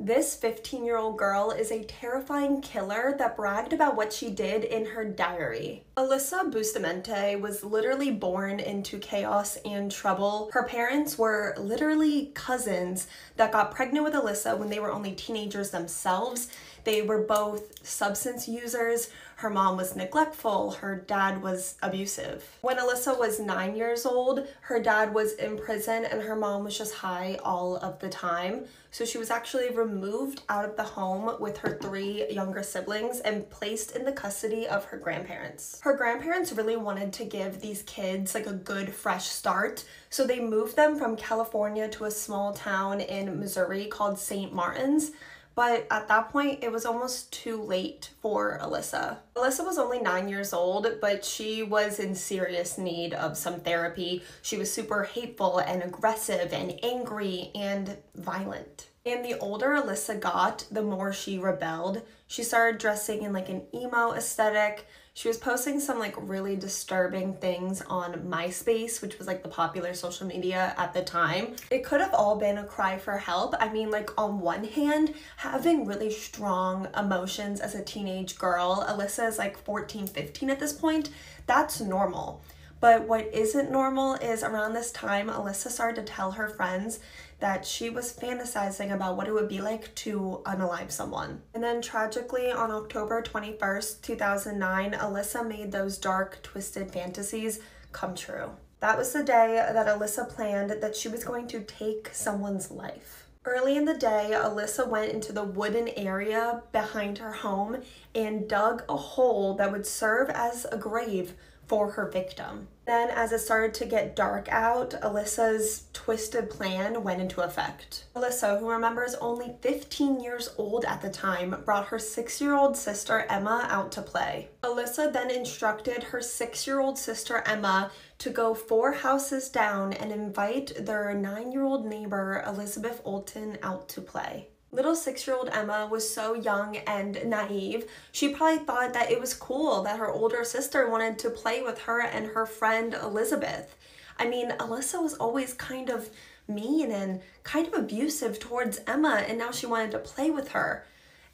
This 15-year-old girl is a terrifying killer that bragged about what she did in her diary. Alyssa Bustamante was literally born into chaos and trouble. Her parents were literally cousins that got pregnant with Alyssa when they were only teenagers themselves. They were both substance users. Her mom was neglectful. Her dad was abusive. When Alyssa was 9 years old, her dad was in prison and her mom was just high all of the time. So she was actually removed out of the home with her 3 younger siblings and placed in the custody of her grandparents. Her grandparents really wanted to give these kids like a good fresh start. So they moved them from California to a small town in Missouri called St. Martin's. But at that point, it was almost too late for Alyssa. Alyssa was only 9 years old, but she was in serious need of some therapy. She was super hateful and aggressive and angry and violent. And the older Alyssa got, the more she rebelled. She started dressing in like an emo aesthetic. She was posting some like really disturbing things on MySpace, which was like the popular social media at the time. It could have all been a cry for help. I mean, like on one hand, having really strong emotions as a teenage girl, Alyssa is like 14, 15 at this point, that's normal. But what isn't normal is around this time, Alyssa started to tell her friends that she was fantasizing about what it would be like to unalive someone. And then tragically on October 21st, 2009, Alyssa made those dark, twisted fantasies come true. That was the day that Alyssa planned that she was going to take someone's life. Early in the day, Alyssa went into the wooden area behind her home and dug a hole that would serve as a grave for her victim. Then as it started to get dark out, Alyssa's twisted plan went into effect. Alyssa, who remembers only 15 years old at the time, brought her 6-year-old sister Emma out to play. Alyssa then instructed her 6-year-old sister Emma to go 4 houses down and invite their 9-year-old neighbor Elizabeth Olton out to play. Little 6-year-old Emma was so young and naive, she probably thought that it was cool that her older sister wanted to play with her and her friend Elizabeth. I mean, Alyssa was always kind of mean and kind of abusive towards Emma, and now she wanted to play with her.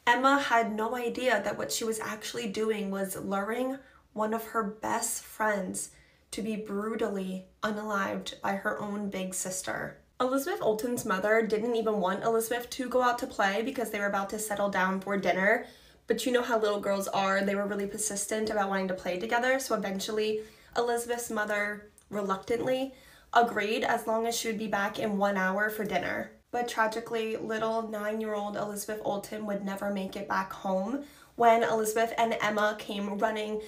Emma had no idea that what she was actually doing was luring one of her best friends to be brutally unalived by her own big sister. Elizabeth Olton's mother didn't even want Elizabeth to go out to play because they were about to settle down for dinner. But you know how little girls are, they were really persistent about wanting to play together. So eventually, Elizabeth's mother reluctantly agreed as long as she would be back in 1 hour for dinner. But tragically, little 9-year-old Elizabeth Olton would never make it back home. When Elizabeth and Emma came running,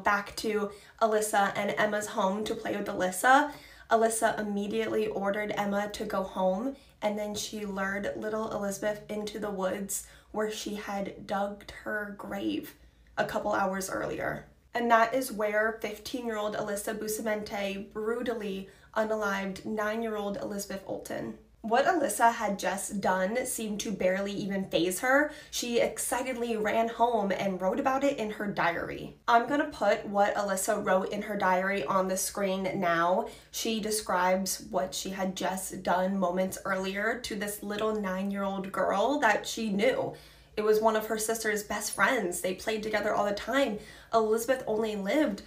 back to Alyssa and Emma's home to play with Alyssa, Alyssa immediately ordered Emma to go home, and then she lured little Elizabeth into the woods where she had dug her grave a couple hours earlier. And that is where 15-year-old Alyssa Bustamante brutally unalived 9-year-old Elizabeth Olton. What Alyssa had just done seemed to barely even faze her. She excitedly ran home and wrote about it in her diary. I'm gonna put what Alyssa wrote in her diary on the screen now. She describes what she had just done moments earlier to this little 9-year-old girl that she knew. It was one of her sister's best friends. They played together all the time. Elizabeth only lived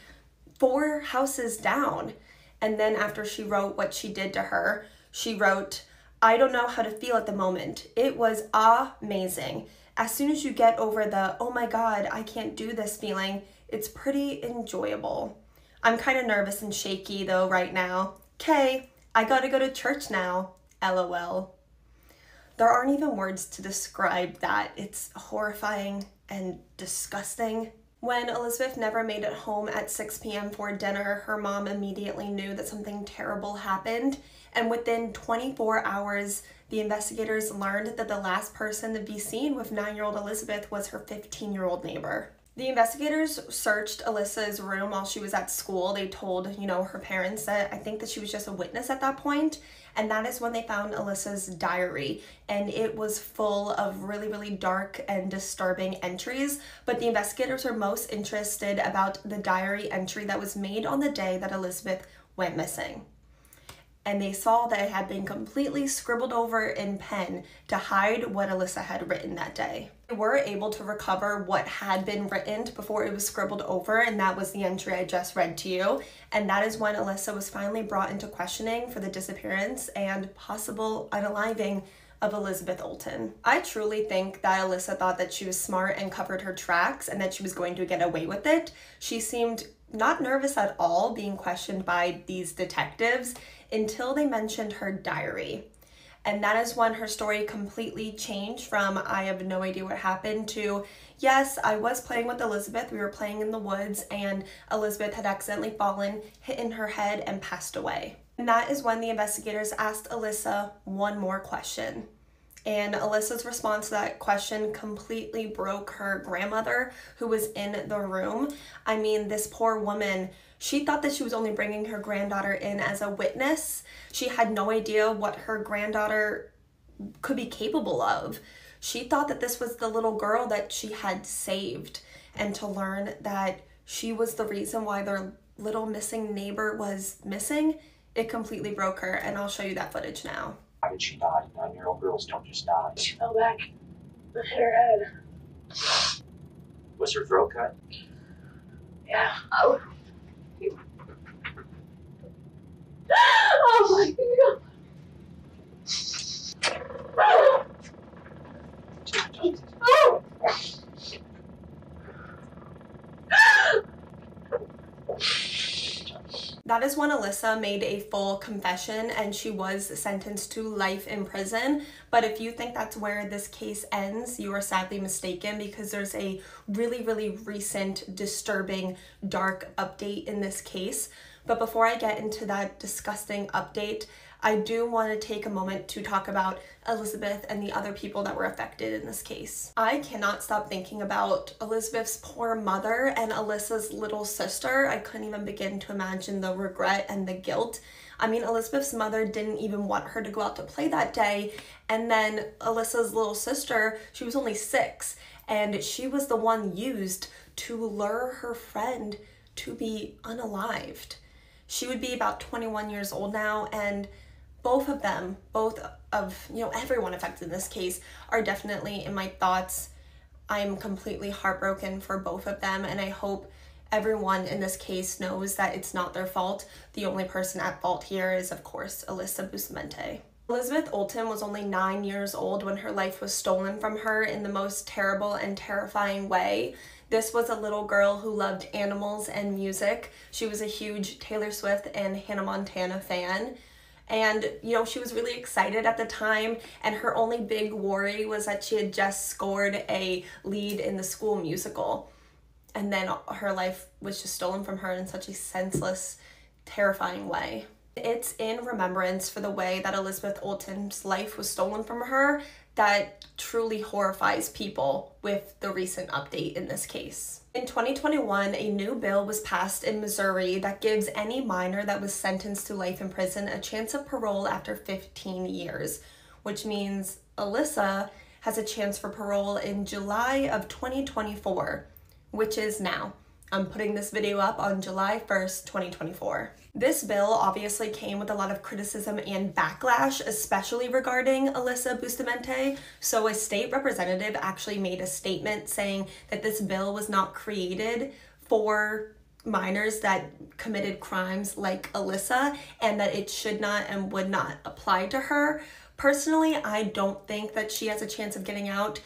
4 houses down. And then after she wrote what she did to her, she wrote, "I don't know how to feel at the moment. It was amazing. As soon as you get over the, oh my God, I can't do this feeling, it's pretty enjoyable. I'm kind of nervous and shaky though right now. Okay, I gotta go to church now. LOL." There aren't even words to describe that. It's horrifying and disgusting. When Elizabeth never made it home at 6 p.m. for dinner, her mom immediately knew that something terrible happened. And within 24 hours, the investigators learned that the last person to be seen with 9-year-old Elizabeth was her 15-year-old neighbor. The investigators searched Alyssa's room while she was at school. They told, her parents that I think that she was just a witness at that point. And that is when they found Alyssa's diary. And it was full of really, really dark and disturbing entries. But the investigators were most interested about the diary entry that was made on the day that Elizabeth went missing. and they saw that it had been completely scribbled over in pen to hide what Alyssa had written that day. They were able to recover what had been written before it was scribbled over, and that was the entry I just read to you. And that is when Alyssa was finally brought into questioning for the disappearance and possible unaliving of Elizabeth Olten. I truly think that Alyssa thought that she was smart and covered her tracks and that she was going to get away with it. She seemed not nervous at all being questioned by these detectives until they mentioned her diary. And that is when her story completely changed from I have no idea what happened to yes, I was playing with Elizabeth, we were playing in the woods, and Elizabeth had accidentally fallen, hit in her head, and passed away. And that is when the investigators asked Alyssa one more question. And Alyssa's response to that question completely broke her grandmother, who was in the room. I mean, this poor woman, she thought that she was only bringing her granddaughter in as a witness. She had no idea what her granddaughter could be capable of. She thought that this was the little girl that she had saved, and to learn that she was the reason why their little missing neighbor was missing, it completely broke her, and I'll show you that footage now. Why did she die? 9-year-old girls don't just die. She fell back and hit her head. Was her throat cut? Yeah. Oh. Oh my God. Oh. That is when Alyssa made a full confession and she was sentenced to life in prison. But if you think that's where this case ends, you are sadly mistaken, because there's a really recent, disturbing, dark update in this case. But before I get into that disgusting update, I do want to take a moment to talk about Elizabeth and the other people that were affected in this case. I cannot stop thinking about Elizabeth's poor mother and Alyssa's little sister. I couldn't even begin to imagine the regret and the guilt. I mean, Elizabeth's mother didn't even want her to go out to play that day. And then Alyssa's little sister, she was only 6, and she was the one used to lure her friend to be unalived. She would be about 21 years old now, and both of them, both of, everyone affected in this case are definitely in my thoughts. I'm completely heartbroken for both of them, and I hope everyone in this case knows that it's not their fault. The only person at fault here is, of course, Alyssa Bustamante. Elizabeth Olten was only 9 years old when her life was stolen from her in the most terrible and terrifying way. This was a little girl who loved animals and music. She was a huge Taylor Swift and Hannah Montana fan. And, she was really excited at the time, and her only big worry was that she had just scored a lead in the school musical. And then her life was just stolen from her in such a senseless, terrifying way. It's in remembrance for the way that Elizabeth Olten's life was stolen from her that truly horrifies people with the recent update in this case. In 2021, a new bill was passed in Missouri that gives any minor that was sentenced to life in prison a chance of parole after 15 years, which means Alyssa has a chance for parole in July of 2024, which is now. I'm putting this video up on July 1st, 2024. This bill obviously came with a lot of criticism and backlash, especially regarding Alyssa Bustamante. So a state representative actually made a statement saying that this bill was not created for minors that committed crimes like Alyssa, and that it should not and would not apply to her. Personally, I don't think that she has a chance of getting out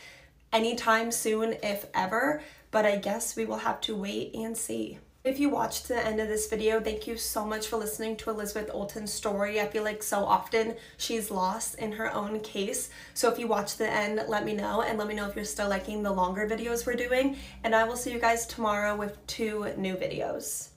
anytime soon, if ever, but I guess we will have to wait and see. If you watched to the end of this video, thank you so much for listening to Elizabeth Olten's story. I feel like so often she's lost in her own case. So if you watch to the end, let me know, and let me know if you're still liking the longer videos we're doing. And I will see you guys tomorrow with 2 new videos.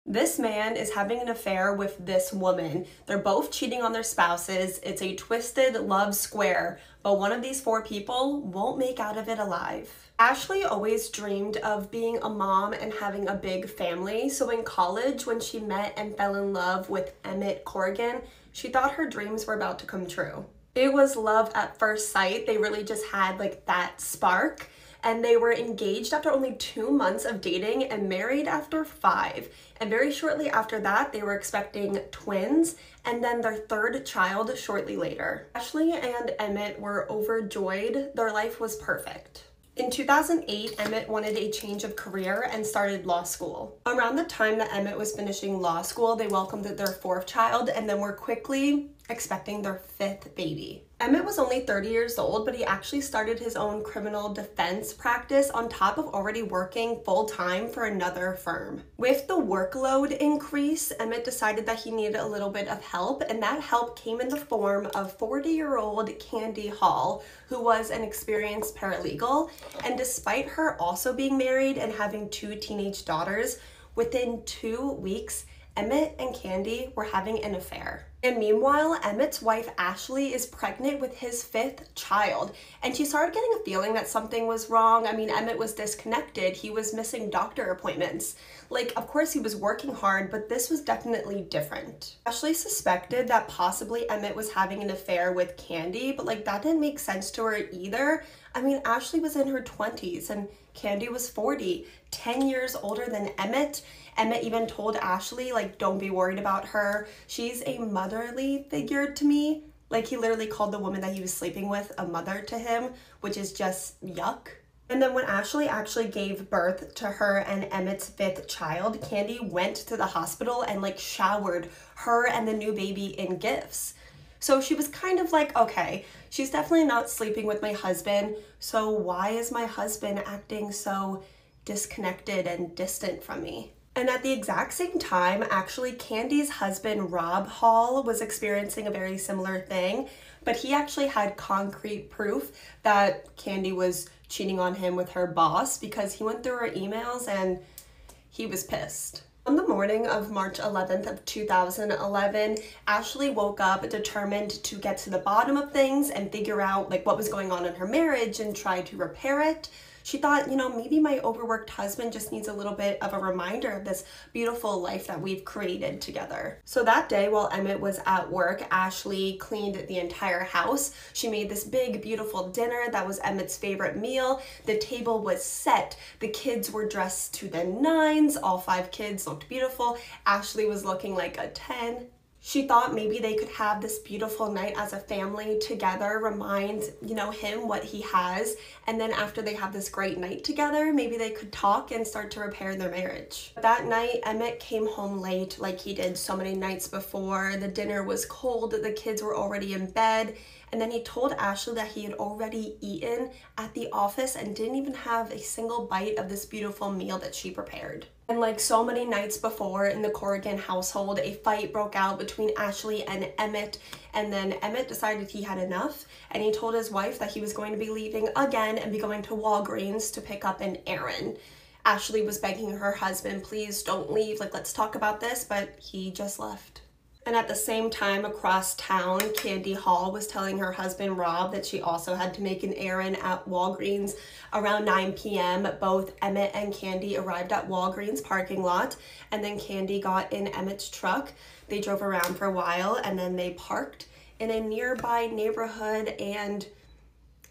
This man is having an affair with this woman. They're both cheating on their spouses. It's a twisted love square, but one of these 4 people won't make out of it alive. Ashley always dreamed of being a mom and having a big family. So in college, when she met and fell in love with Emmett Corrigan, she thought her dreams were about to come true. It was love at first sight. They really just had like that spark. and they were engaged after only 2 months of dating and married after 5. And very shortly after that, they were expecting twins and then their third child shortly later. Ashley and Emmett were overjoyed. Their life was perfect. In 2008, Emmett wanted a change of career and started law school. Around the time that Emmett was finishing law school, they welcomed their 4th child and then were quickly expecting their 5th baby. Emmett was only 30 years old, but he actually started his own criminal defense practice on top of already working full-time for another firm. With the workload increase, Emmett decided that he needed a little bit of help, and that help came in the form of 40-year-old Candy Hall, who was an experienced paralegal, and despite her also being married and having 2 teenage daughters, within 2 weeks, Emmett and Candy were having an affair. And meanwhile, Emmett's wife Ashley is pregnant with his 5th child, and she started getting a feeling that something was wrong. I mean, Emmett was disconnected. He was missing doctor appointments. Like, of course he was working hard, but this was definitely different. Ashley suspected that possibly Emmett was having an affair with Candy, but like that didn't make sense to her either. I mean, Ashley was in her 20s and Candy was 40, 10 years older than Emmett. Emmett even told Ashley, like, don't be worried about her. She's a motherly figure to me. Like, he literally called the woman that he was sleeping with a mother to him, which is just yuck. And then when Ashley actually gave birth to her and Emmett's 5th child, Candy went to the hospital and like showered her and the new baby in gifts. So she was kind of like, okay, she's definitely not sleeping with my husband, so why is my husband acting so disconnected and distant from me? And at the exact same time, actually, Candy's husband, Rob Hall, was experiencing a very similar thing, but he actually had concrete proof that Candy was cheating on him with her boss because he went through her emails and he was pissed. On the morning of March 11th of 2011, Ashley woke up determined to get to the bottom of things and figure out like what was going on in her marriage and try to repair it. She thought, you know, maybe my overworked husband just needs a little bit of a reminder of this beautiful life that we've created together. So that day while Emmett was at work, Ashley cleaned the entire house. She made this big, beautiful dinner that was Emmett's favorite meal. The table was set. The kids were dressed to the nines. All 5 kids looked beautiful. Ashley was looking like a 10. She thought maybe they could have this beautiful night as a family together, remind, you know, him what he has, and then after they have this great night together, maybe they could talk and start to repair their marriage. That night, Emmett came home late like he did so many nights before. The dinner was cold, the kids were already in bed, and then he told Ashley that he had already eaten at the office and didn't even have a single bite of this beautiful meal that she prepared. And like so many nights before in the Corrigan household, a fight broke out between Ashley and Emmett, and then Emmett decided he had enough, and he told his wife that he was going to be leaving again and be going to Walgreens to pick up an errand. Ashley was begging her husband, please don't leave, like let's talk about this, but he just left. And at the same time across town, Candy Hall was telling her husband Rob that she also had to make an errand at Walgreens around 9 p.m. Both Emmett and Candy arrived at Walgreens parking lot, and then Candy got in Emmett's truck. They drove around for a while and then they parked in a nearby neighborhood and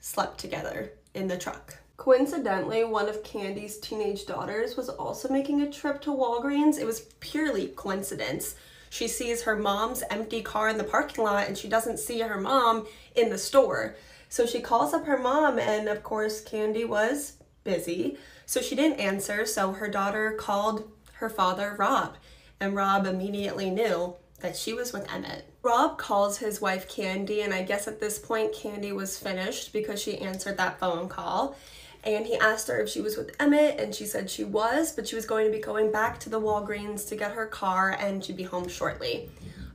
slept together in the truck. Coincidentally, one of Candy's teenage daughters was also making a trip to Walgreens. It was purely coincidence. She sees her mom's empty car in the parking lot and she doesn't see her mom in the store. So she calls up her mom, and of course Candy was busy, so she didn't answer. So her daughter called her father, Rob, and Rob immediately knew that she was with Emmett. Rob calls his wife Candy, and I guess at this point Candy was finished because she answered that phone call. And he asked her if she was with Emmett, and she said she was, but she was going to be going back to the Walgreens to get her car and she'd be home shortly.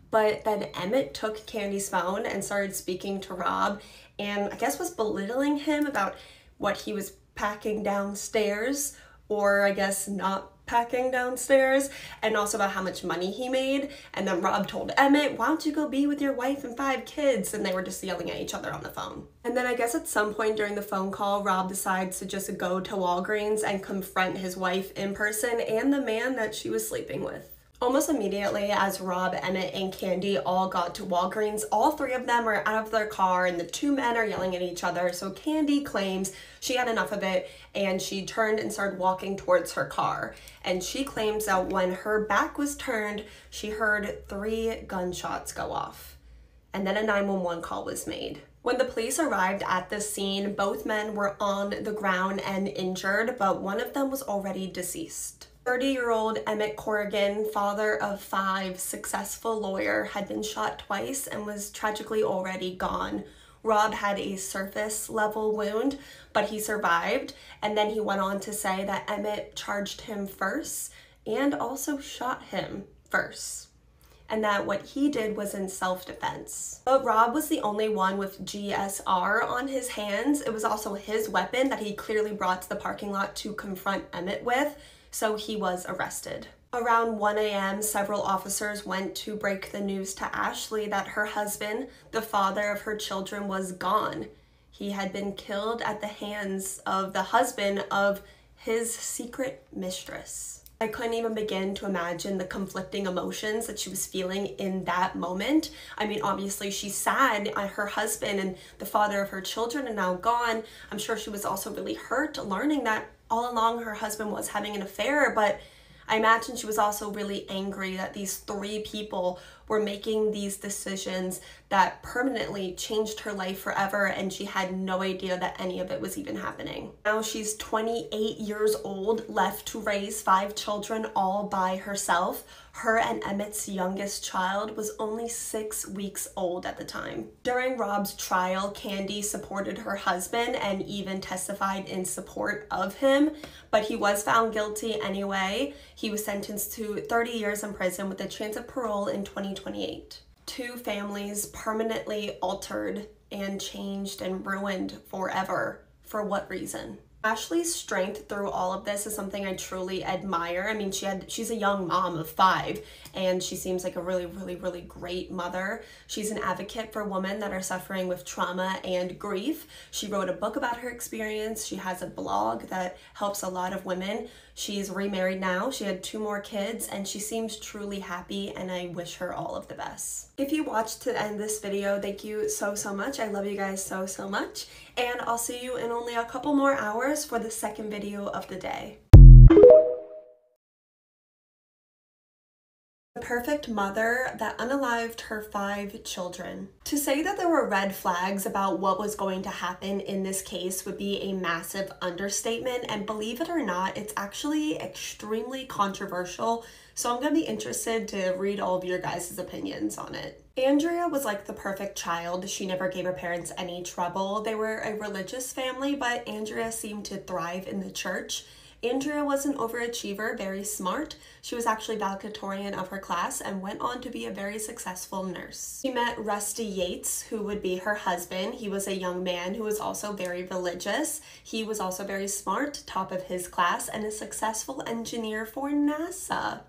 But then Emmett took Candy's phone and started speaking to Rob, and I guess was belittling him about what he was packing downstairs, or I guess not packing downstairs, and also about how much money he made. And then Rob told Emmett, why don't you go be with your wife and 5 kids? And they were just yelling at each other on the phone. And then I guess at some point during the phone call, Rob decides to just go to Walgreens and confront his wife in person and the man that she was sleeping with. Almost immediately as Rob, Emmett, and Candy all got to Walgreens, all three of them are out of their car and the two men are yelling at each other. So Candy claims she had enough of it and she turned and started walking towards her car. And she claims that when her back was turned, she heard 3 gunshots go off. And then a 911 call was made. When the police arrived at the scene, both men were on the ground and injured, but one of them was already deceased. 30-year-old Emmett Corrigan, father of 5, successful lawyer, had been shot twice and was tragically already gone. Rob had a surface level wound, but he survived. And then he went on to say that Emmett charged him first and also shot him first, and that what he did was in self-defense. But Rob was the only one with GSR on his hands. It was also his weapon that he clearly brought to the parking lot to confront Emmett with, so he was arrested. Around 1 a.m., several officers went to break the news to Ashley that her husband, the father of her children, was gone. He had been killed at the hands of the husband of his secret mistress. I couldn't even begin to imagine the conflicting emotions that she was feeling in that moment. I mean, obviously she's sad. Her husband and the father of her children are now gone. I'm sure she was also really hurt learning that all along her husband was having an affair, but I imagine she was also really angry that these 3 people were making these decisions that permanently changed her life forever, and she had no idea that any of it was even happening. Now she's 28 years old, left to raise 5 children all by herself. Her and Emmett's youngest child was only 6 weeks old at the time. During Rob's trial, Candy supported her husband and even testified in support of him, but he was found guilty anyway. He was sentenced to 30 years in prison with a chance of parole in 2028. 2 families permanently altered and changed and ruined forever. For what reason? Ashley's strength through all of this is something I truly admire. I mean, she's a young mom of 5, and she seems like a really great mother. She's an advocate for women that are suffering with trauma and grief. She wrote a book about her experience. She has a blog that helps a lot of women. She's remarried now. She had 2 more kids, and she seems truly happy, and I wish her all of the best. If you watched to the end of this video, thank you so much. I love you guys so much, and I'll see you in only a couple more hours for the second video of the day. The perfect mother that unalived her 5 children. To say that there were red flags about what was going to happen in this case would be a massive understatement, and believe it or not, it's actually extremely controversial, so I'm going to be interested to read all of your guys' opinions on it. Andrea was like the perfect child. She never gave her parents any trouble. They were a religious family, but Andrea seemed to thrive in the church. Andrea was an overachiever, very smart. She was actually valedictorian of her class and went on to be a very successful nurse. She met Rusty Yates, who would be her husband. He was a young man who was also very religious. He was also very smart, top of his class, and a successful engineer for NASA.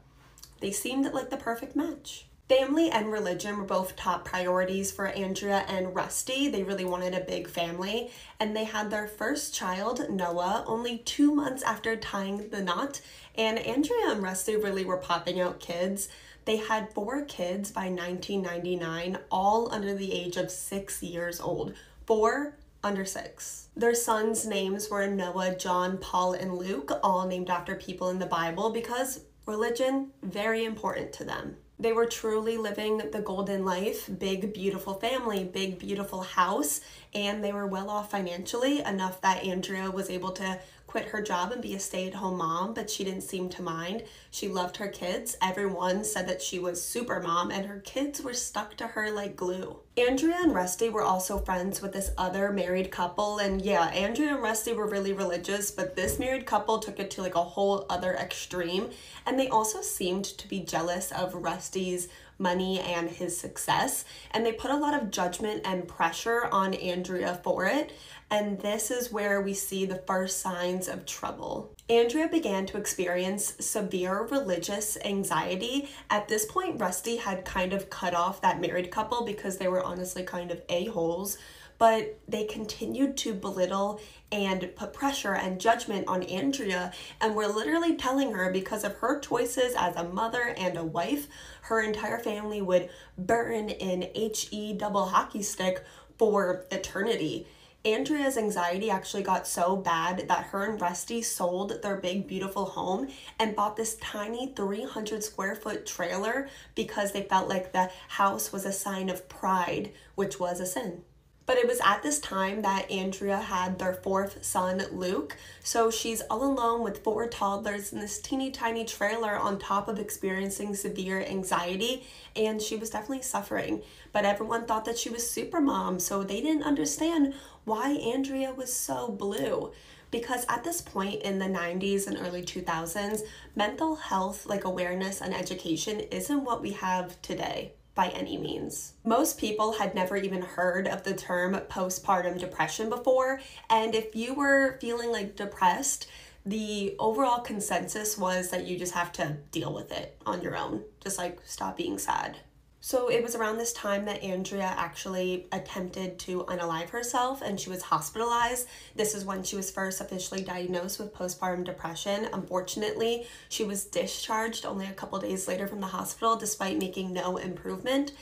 They seemed like the perfect match. Family and religion were both top priorities for Andrea and Rusty. They really wanted a big family, and they had their first child, Noah, only 2 months after tying the knot, and Andrea and Rusty really were popping out kids. They had 4 kids by 1999, all under the age of 6 years old. 4 under 6. Their sons' names were Noah, John, Paul, and Luke, all named after people in the Bible because religion, very important to them. They were truly living the golden life, big, beautiful family, big, beautiful house, and they were well off financially, enough that Andrea was able to quit her job and be a stay-at-home mom, but she didn't seem to mind. She loved her kids. Everyone said that she was super mom, and her kids were stuck to her like glue. Andrea and Rusty were also friends with this other married couple, and yeah, Andrea and Rusty were really religious, but this married couple took it to like a whole other extreme, and they also seemed to be jealous of Rusty's money and his success, and they put a lot of judgment and pressure on Andrea for it, and this is where we see the first signs of trouble. Andrea began to experience severe religious anxiety. At this point, Rusty had kind of cut off that married couple because they were honestly kind of a-holes, but they continued to belittle and put pressure and judgment on Andrea, and were literally telling her because of her choices as a mother and a wife, her entire family would burn in HE double hockey stick for eternity. Andrea's anxiety actually got so bad that her and Rusty sold their big, beautiful home and bought this tiny 300 square foot trailer because they felt like the house was a sign of pride, which was a sin. But it was at this time that Andrea had their fourth son, Luke, so she's all alone with 4 toddlers in this teeny tiny trailer on top of experiencing severe anxiety, and she was definitely suffering. But everyone thought that she was super mom, so they didn't understand why Andrea was so blue. Because at this point in the 90s and early 2000s, mental health, like awareness and education, isn't what we have today by any means. Most people had never even heard of the term postpartum depression before, and if you were feeling like depressed, the overall consensus was that you just have to deal with it on your own. Just like stop being sad. So it was around this time that Andrea actually attempted to unalive herself and she was hospitalized. This is when she was first officially diagnosed with postpartum depression. Unfortunately, she was discharged only a couple days later from the hospital despite making no improvement.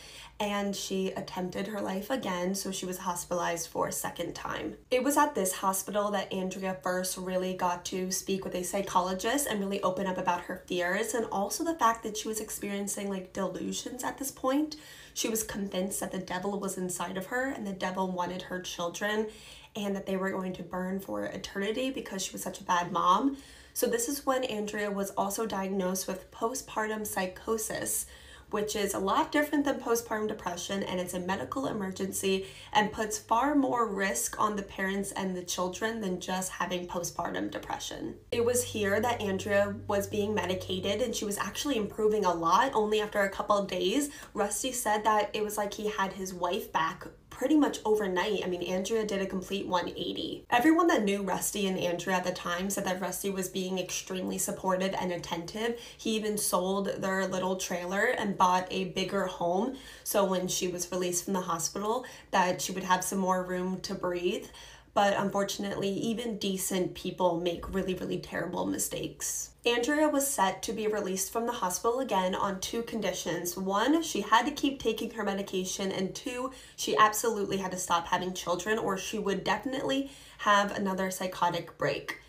And she attempted her life again, so she was hospitalized for a second time. It was at this hospital that Andrea first really got to speak with a psychologist and really open up about her fears, and also the fact that she was experiencing like delusions at this point. She was convinced that the devil was inside of her and the devil wanted her children and that they were going to burn for eternity because she was such a bad mom. So this is when Andrea was also diagnosed with postpartum psychosis, which is a lot different than postpartum depression, and it's a medical emergency and puts far more risk on the parents and the children than just having postpartum depression. It was here that Andrea was being medicated and she was actually improving a lot. Only after a couple of days, Rusty said that it was like he had his wife back pretty much overnight. I mean, Andrea did a complete 180. Everyone that knew Rusty and Andrea at the time said that Rusty was being extremely supportive and attentive. He even sold their little trailer and bought a bigger home, so when she was released from the hospital, that she would have some more room to breathe. But unfortunately, even decent people make really, really terrible mistakes. Andrea was set to be released from the hospital again on 2 conditions. 1, she had to keep taking her medication, and 2, she absolutely had to stop having children or she would definitely have another psychotic break.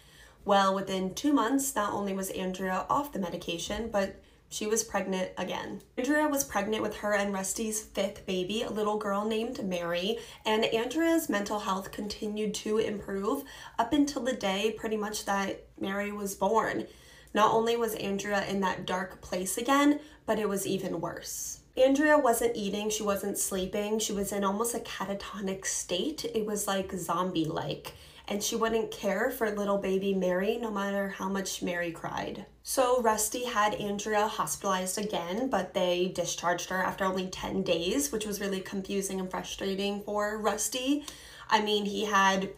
Well, within 2 months, not only was Andrea off the medication, but she was pregnant again. Andrea was pregnant with her and Rusty's 5th baby, a little girl named Mary, and Andrea's mental health continued to improve up until the day pretty much that Mary was born. Not only was Andrea in that dark place again, but it was even worse. Andrea wasn't eating, she wasn't sleeping, she was in almost a catatonic state. It was like zombie-like. And she wouldn't care for little baby Mary no matter how much Mary cried. So Rusty had Andrea hospitalized again, but they discharged her after only 10 days, which was really confusing and frustrating for Rusty. I mean, he had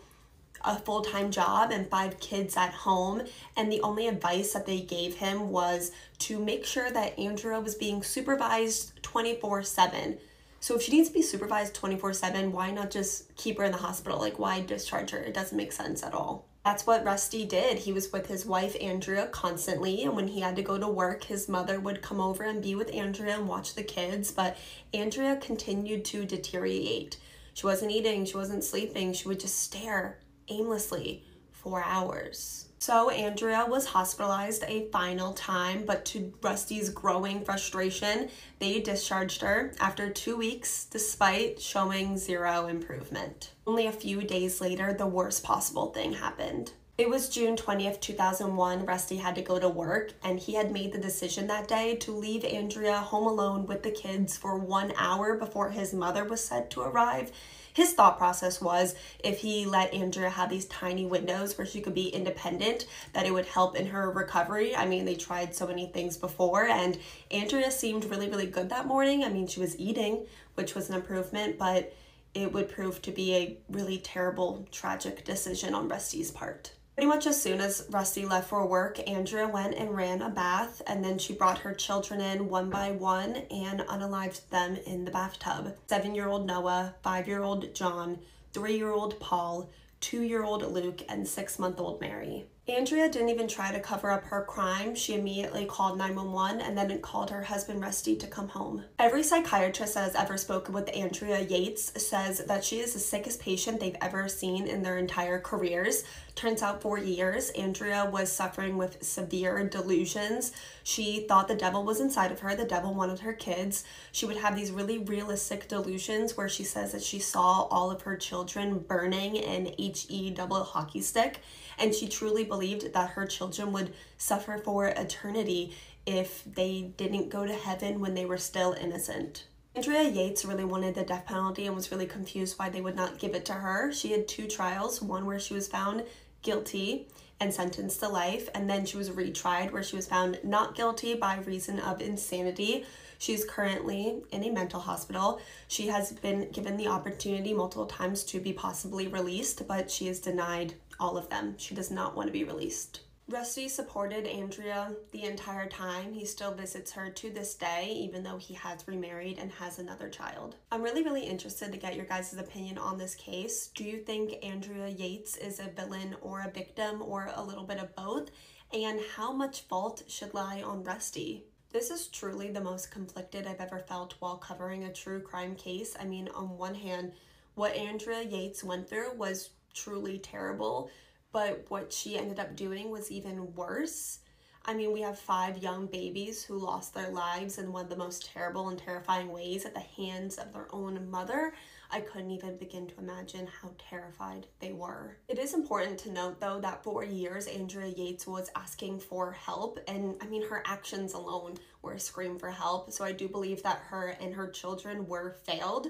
a full-time job and 5 kids at home, and the only advice that they gave him was to make sure that Andrea was being supervised 24/7. So if she needs to be supervised 24/7, why not just keep her in the hospital? Like, why discharge her? It doesn't make sense at all. That's what Rusty did. He was with his wife, Andrea, constantly, and when he had to go to work, his mother would come over and be with Andrea and watch the kids, but Andrea continued to deteriorate. She wasn't eating, she wasn't sleeping, she would just stare aimlessly for hours. So Andrea was hospitalized a final time, but to Rusty's growing frustration, they discharged her after 2 weeks despite showing 0 improvement. Only a few days later, the worst possible thing happened. It was June 20th, 2001. Rusty had to go to work, and he had made the decision that day to leave Andrea home alone with the kids for 1 hour before his mother was set to arrive. His thought process was if he let Andrea have these tiny windows where she could be independent, that it would help in her recovery. I mean, they tried so many things before, and Andrea seemed really, really good that morning. I mean, she was eating, which was an improvement, but it would prove to be a really terrible, tragic decision on Rusty's part. Pretty much as soon as Rusty left for work, Andrea went and ran a bath, and then she brought her children in one by one and unalived them in the bathtub. 7-year-old Noah, 5-year-old John, 3-year-old Paul, 2-year-old Luke, and 6-month-old Mary. Andrea didn't even try to cover up her crime. She immediately called 911 and then called her husband Rusty to come home. Every psychiatrist that has ever spoken with Andrea Yates says that she is the sickest patient they've ever seen in their entire careers. Turns out for years, Andrea was suffering with severe delusions. She thought the devil was inside of her. The devil wanted her kids. She would have these really realistic delusions where she says that she saw all of her children burning in HE double hockey stick. And she truly believed that her children would suffer for eternity if they didn't go to heaven when they were still innocent. Andrea Yates really wanted the death penalty and was really confused why they would not give it to her. She had 2 trials, one where she was found guilty and sentenced to life, and then she was retried where she was found not guilty by reason of insanity. She's currently in a mental hospital. She has been given the opportunity multiple times to be possibly released, but she is denied all of them. She does not want to be released. Rusty supported Andrea the entire time. He still visits her to this day, even though he has remarried and has another child. I'm really interested to get your guys' opinion on this case. Do you think Andrea Yates is a villain or a victim or a little bit of both? And how much fault should lie on Rusty? This is truly the most conflicted I've ever felt while covering a true crime case. I mean, on one hand, what Andrea Yates went through was truly terrible, but what she ended up doing was even worse. I mean, we have 5 young babies who lost their lives in one of the most terrible and terrifying ways at the hands of their own mother. I couldn't even begin to imagine how terrified they were. It is important to note, though, that for years, Andrea Yates was asking for help, and I mean, her actions alone were a scream for help, so I do believe that her and her children were failed.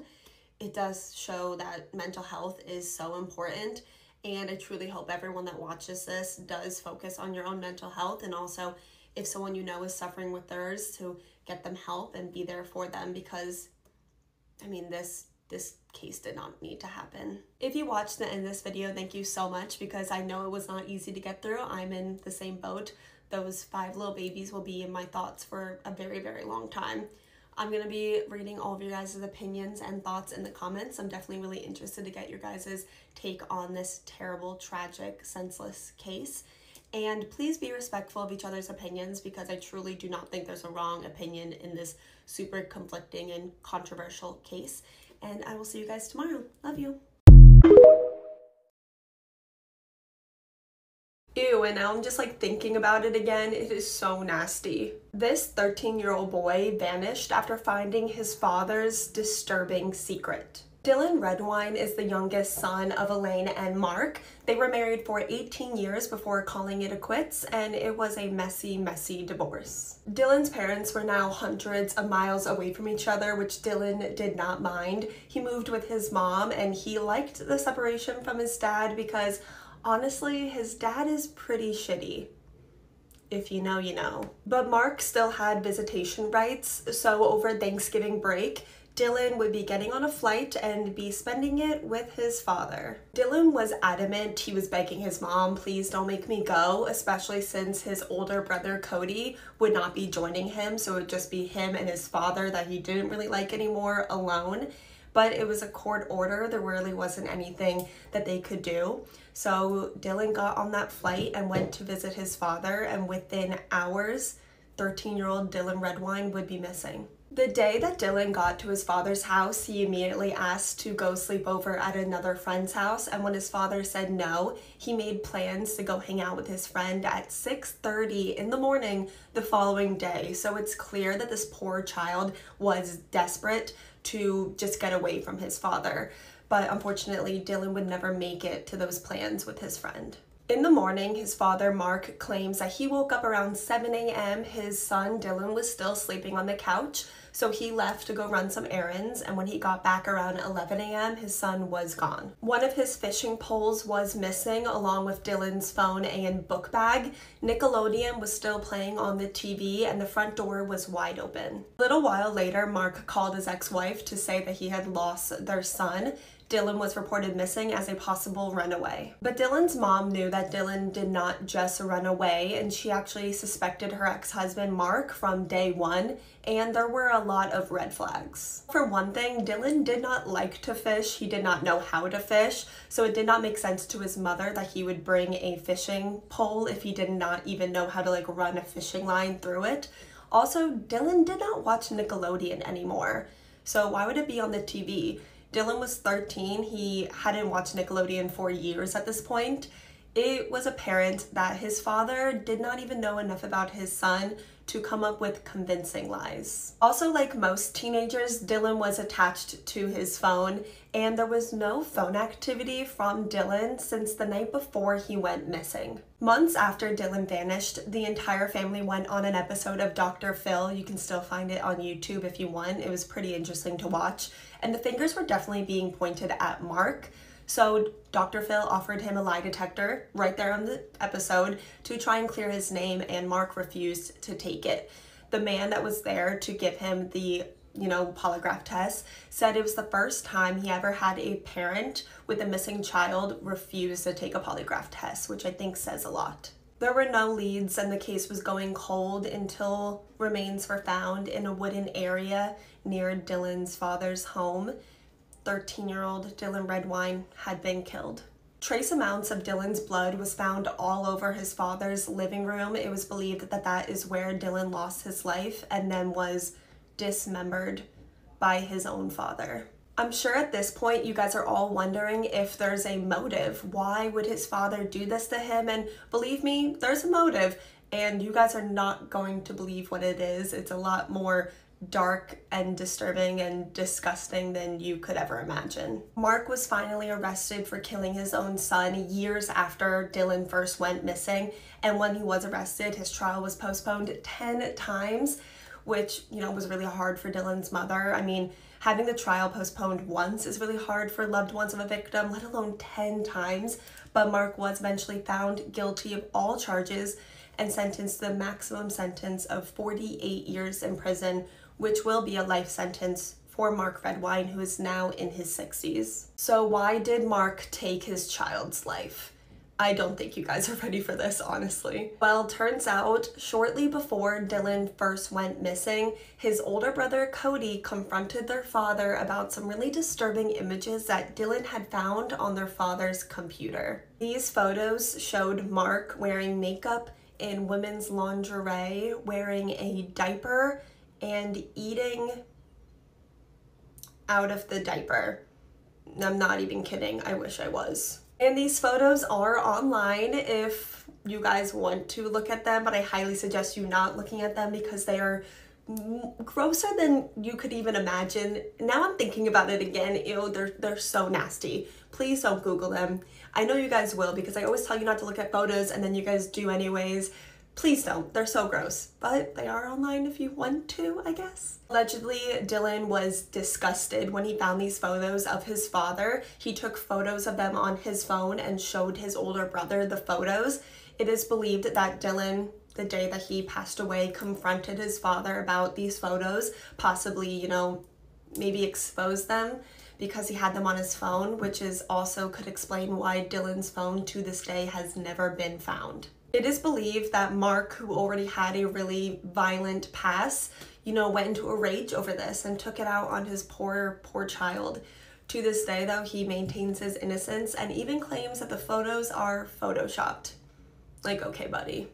It does show that mental health is so important, and I truly hope everyone that watches this does focus on your own mental health, and also if someone you know is suffering with theirs, to get them help and be there for them, because I mean, this case did not need to happen. If you watched the end of this video, thank you so much, because I know it was not easy to get through. I'm in the same boat. Those 5 little babies will be in my thoughts for a very long time. I'm going to be reading all of your guys' opinions and thoughts in the comments. I'm definitely really interested to get your guys' take on this terrible, tragic, senseless case. And please be respectful of each other's opinions, because I truly do not think there's a wrong opinion in this super conflicting and controversial case. And I will see you guys tomorrow. Love you. Ew, and now I'm just like thinking about it again. It is so nasty. This 13-year-old boy vanished after finding his father's disturbing secret. Dylan Redwine is the youngest son of Elaine and Mark. They were married for 18 years before calling it a quits, and it was a messy divorce. Dylan's parents were now hundreds of miles away from each other, which Dylan did not mind. He moved with his mom, and he liked the separation from his dad because honestly, his dad is pretty shitty. If you know, you know. But Mark still had visitation rights, so over Thanksgiving break, Dylan would be getting on a flight and be spending it with his father. Dylan was adamant. He was begging his mom, please don't make me go, especially since his older brother Cody would not be joining him, so it would just be him and his father that he didn't really like anymore alone. But it was a court order. There really wasn't anything that they could do. So Dylan got on that flight and went to visit his father, and within hours, 13-year-old Dylan Redwine would be missing. The day that Dylan got to his father's house, he immediately asked to go sleep over at another friend's house, and when his father said no, he made plans to go hang out with his friend at 6:30 in the morning the following day. So it's clear that this poor child was desperate to just get away from his father. But unfortunately, Dylan would never make it to those plans with his friend. In the morning, his father, Mark, claims that he woke up around 7 a.m. His son, Dylan, was still sleeping on the couch, so he left to go run some errands, and when he got back around 11 a.m., his son was gone. One of his fishing poles was missing, along with Dylan's phone and book bag. Nickelodeon was still playing on the TV, and the front door was wide open. A little while later, Mark called his ex-wife to say that he had lost their son. Dylan was reported missing as a possible runaway. But Dylan's mom knew that Dylan did not just run away, and she actually suspected her ex-husband Mark from day one, and there were a lot of red flags. For one thing, Dylan did not like to fish. He did not know how to fish, so it did not make sense to his mother that he would bring a fishing pole if he did not even know how to like run a fishing line through it. Also, Dylan did not watch Nickelodeon anymore, so why would it be on the TV? Dylan was 13. He hadn't watched Nickelodeon for years at this point. It was apparent that his father did not even know enough about his son to come up with convincing lies. Also, like most teenagers, Dylan was attached to his phone, and there was no phone activity from Dylan since the night before he went missing. Months after Dylan vanished, the entire family went on an episode of Dr. Phil. You can still find it on YouTube if you want. It was pretty interesting to watch, and the fingers were definitely being pointed at Mark. So Dr. Phil offered him a lie detector right there on the episode to try and clear his name, and Mark refused to take it. The man that was there to give him the, polygraph test said it was the first time he ever had a parent with a missing child refuse to take a polygraph test, which I think says a lot. There were no leads, and the case was going cold until remains were found in a wooden area near Dylan's father's home. 13-year-old Dylan Redwine had been killed. Trace amounts of Dylan's blood was found all over his father's living room. It was believed that that is where Dylan lost his life and then was dismembered by his own father. I'm sure at this point you guys are all wondering if there's a motive. Why would his father do this to him? And believe me, there's a motive, and you guys are not going to believe what it is. It's a lot more dark and disturbing and disgusting than you could ever imagine. Mark was finally arrested for killing his own son years after Dylan first went missing, and when he was arrested, his trial was postponed 10 times, which, was really hard for Dylan's mother. I mean, having the trial postponed once is really hard for loved ones of a victim, let alone 10 times, but Mark was eventually found guilty of all charges and sentenced to the maximum sentence of 48 years in prison, which will be a life sentence for Mark Redwine, who is now in his 60s. So why did Mark take his child's life? I don't think you guys are ready for this, honestly. Well, turns out, shortly before Dylan first went missing, his older brother Cody confronted their father about some really disturbing images that Dylan had found on their father's computer. These photos showed Mark wearing makeup in women's lingerie, wearing a diaper, and eating out of the diaper. I'm not even kidding, I wish I was. And these photos are online if you guys want to look at them, but I highly suggest you not looking at them because they are grosser than you could even imagine. Now I'm thinking about it again, ew, they're so nasty. Please don't Google them. I know you guys will because I always tell you not to look at photos and then you guys do anyways. Please don't, they're so gross, but they are online if you want to, I guess. Allegedly, Dylan was disgusted when he found these photos of his father. He took photos of them on his phone and showed his older brother the photos. It is believed that Dylan, the day that he passed away, confronted his father about these photos, possibly, maybe exposed them because he had them on his phone, which is also could explain why Dylan's phone to this day has never been found. It is believed that Mark, who already had a really violent past, went into a rage over this and took it out on his poor child. To this day, though, he maintains his innocence and even claims that the photos are photoshopped. Like, okay, buddy.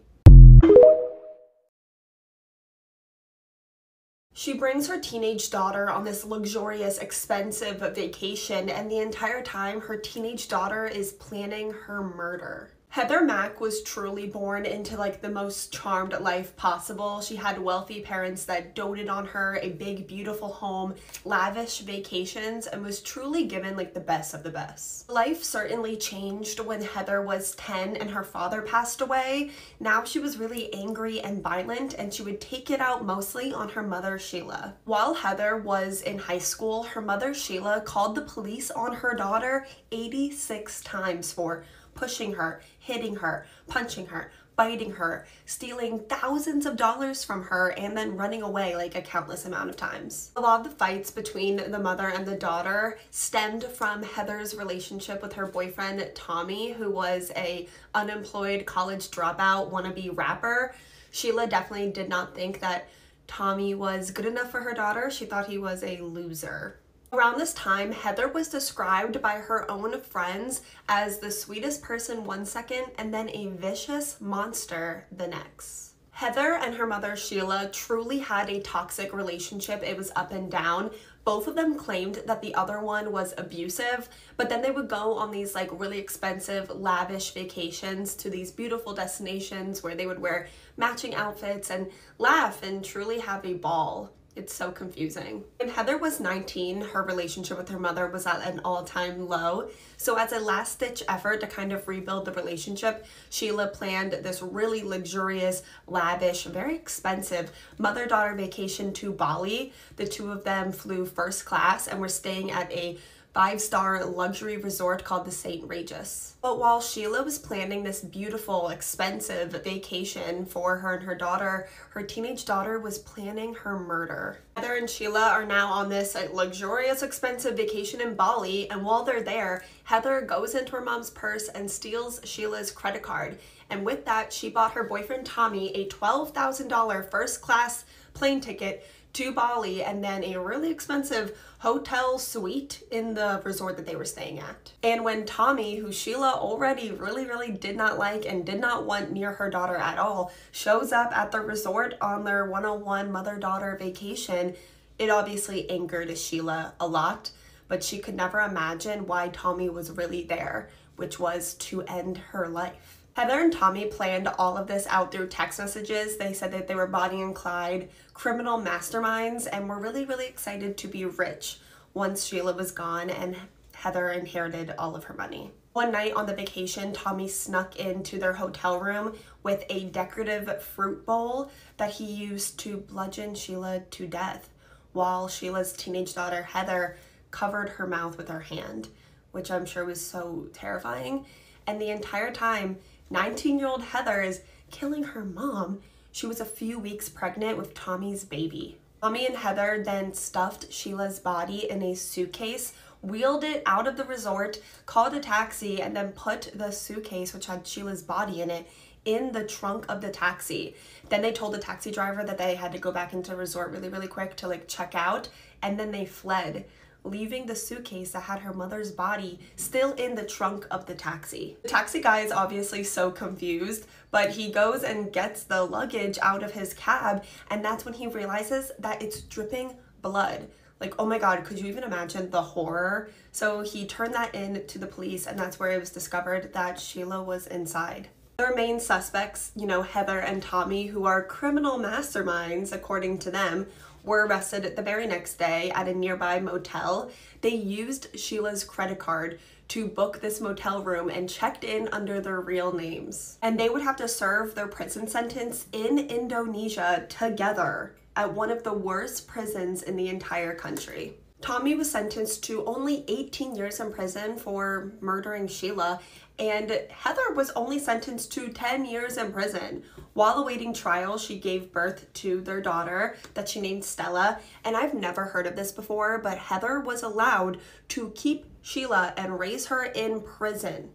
She brings her teenage daughter on this luxurious, expensive vacation, and the entire time, her teenage daughter is planning her murder. Heather Mack was truly born into the most charmed life possible. She had wealthy parents that doted on her, a big, beautiful home, lavish vacations, and was truly given the best of the best. Life certainly changed when Heather was 10 and her father passed away. Now she was really angry and violent, and she would take it out mostly on her mother, Sheila. While Heather was in high school, her mother, Sheila, called the police on her daughter 86 times for pushing her, hitting her, punching her, biting her, stealing thousands of dollars from her, and then running away like a countless amount of times. A lot of the fights between the mother and the daughter stemmed from Heather's relationship with her boyfriend Tommy, who was a unemployed college dropout wannabe rapper. Sheila definitely did not think that Tommy was good enough for her daughter. She thought he was a loser. Around this time, Heather was described by her own friends as the sweetest person one second and then a vicious monster the next. Heather and her mother Sheila truly had a toxic relationship. It was up and down. Both of them claimed that the other one was abusive, but then they would go on these like really expensive, lavish vacations to these beautiful destinations where they would wear matching outfits and laugh and truly have a ball. It's so confusing. When Heather was 19, her relationship with her mother was at an all-time low. So as a last-ditch effort to kind of rebuild the relationship, Sheila planned this really luxurious, lavish, very expensive mother-daughter vacation to Bali. The two of them flew first class and were staying at a 5-star luxury resort called the St. Regis. But while Sheila was planning this beautiful, expensive vacation for her and her daughter, her teenage daughter was planning her murder. Heather and Sheila are now on this luxurious, expensive vacation in Bali, and while they're there, Heather goes into her mom's purse and steals Sheila's credit card. And with that, she bought her boyfriend Tommy a $12,000 first-class plane ticket to Bali and then a really expensive hotel suite in the resort that they were staying at. And when Tommy, who Sheila already really did not like and did not want near her daughter at all, shows up at the resort on their one-on-one mother-daughter vacation, it obviously angered Sheila a lot, but she could never imagine why Tommy was really there, which was to end her life. Heather and Tommy planned all of this out through text messages. They said that they were Bonnie and Clyde criminal masterminds and were really excited to be rich once Sheila was gone and Heather inherited all of her money. One night on the vacation, Tommy snuck into their hotel room with a decorative fruit bowl that he used to bludgeon Sheila to death, while Sheila's teenage daughter Heather covered her mouth with her hand, which I'm sure was so terrifying. And the entire time, 19-year-old Heather is killing her mom. She was a few weeks pregnant with Tommy's baby. Tommy and Heather then stuffed Sheila's body in a suitcase, wheeled it out of the resort, called a taxi, and then put the suitcase, which had Sheila's body in it, in the trunk of the taxi. Then they told the taxi driver that they had to go back into the resort really quick to check out, and then they fled, leaving the suitcase that had her mother's body still in the trunk of the taxi. The taxi guy is obviously so confused, but he goes and gets the luggage out of his cab, and that's when he realizes that it's dripping blood. Like, oh my God, could you even imagine the horror? So he turned that in to the police, and that's where it was discovered that Sheila was inside. Their main suspects, Heather and Tommy, who are criminal masterminds, according to them, were arrested the very next day at a nearby motel. They used Sheila's credit card to book this motel room and checked in under their real names. And they would have to serve their prison sentence in Indonesia together at one of the worst prisons in the entire country. Tommy was sentenced to only 18 years in prison for murdering Sheila, and Heather was only sentenced to 10 years in prison. While awaiting trial, she gave birth to their daughter that she named Stella, and I've never heard of this before, but Heather was allowed to keep Sheila and raise her in prison.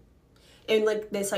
In this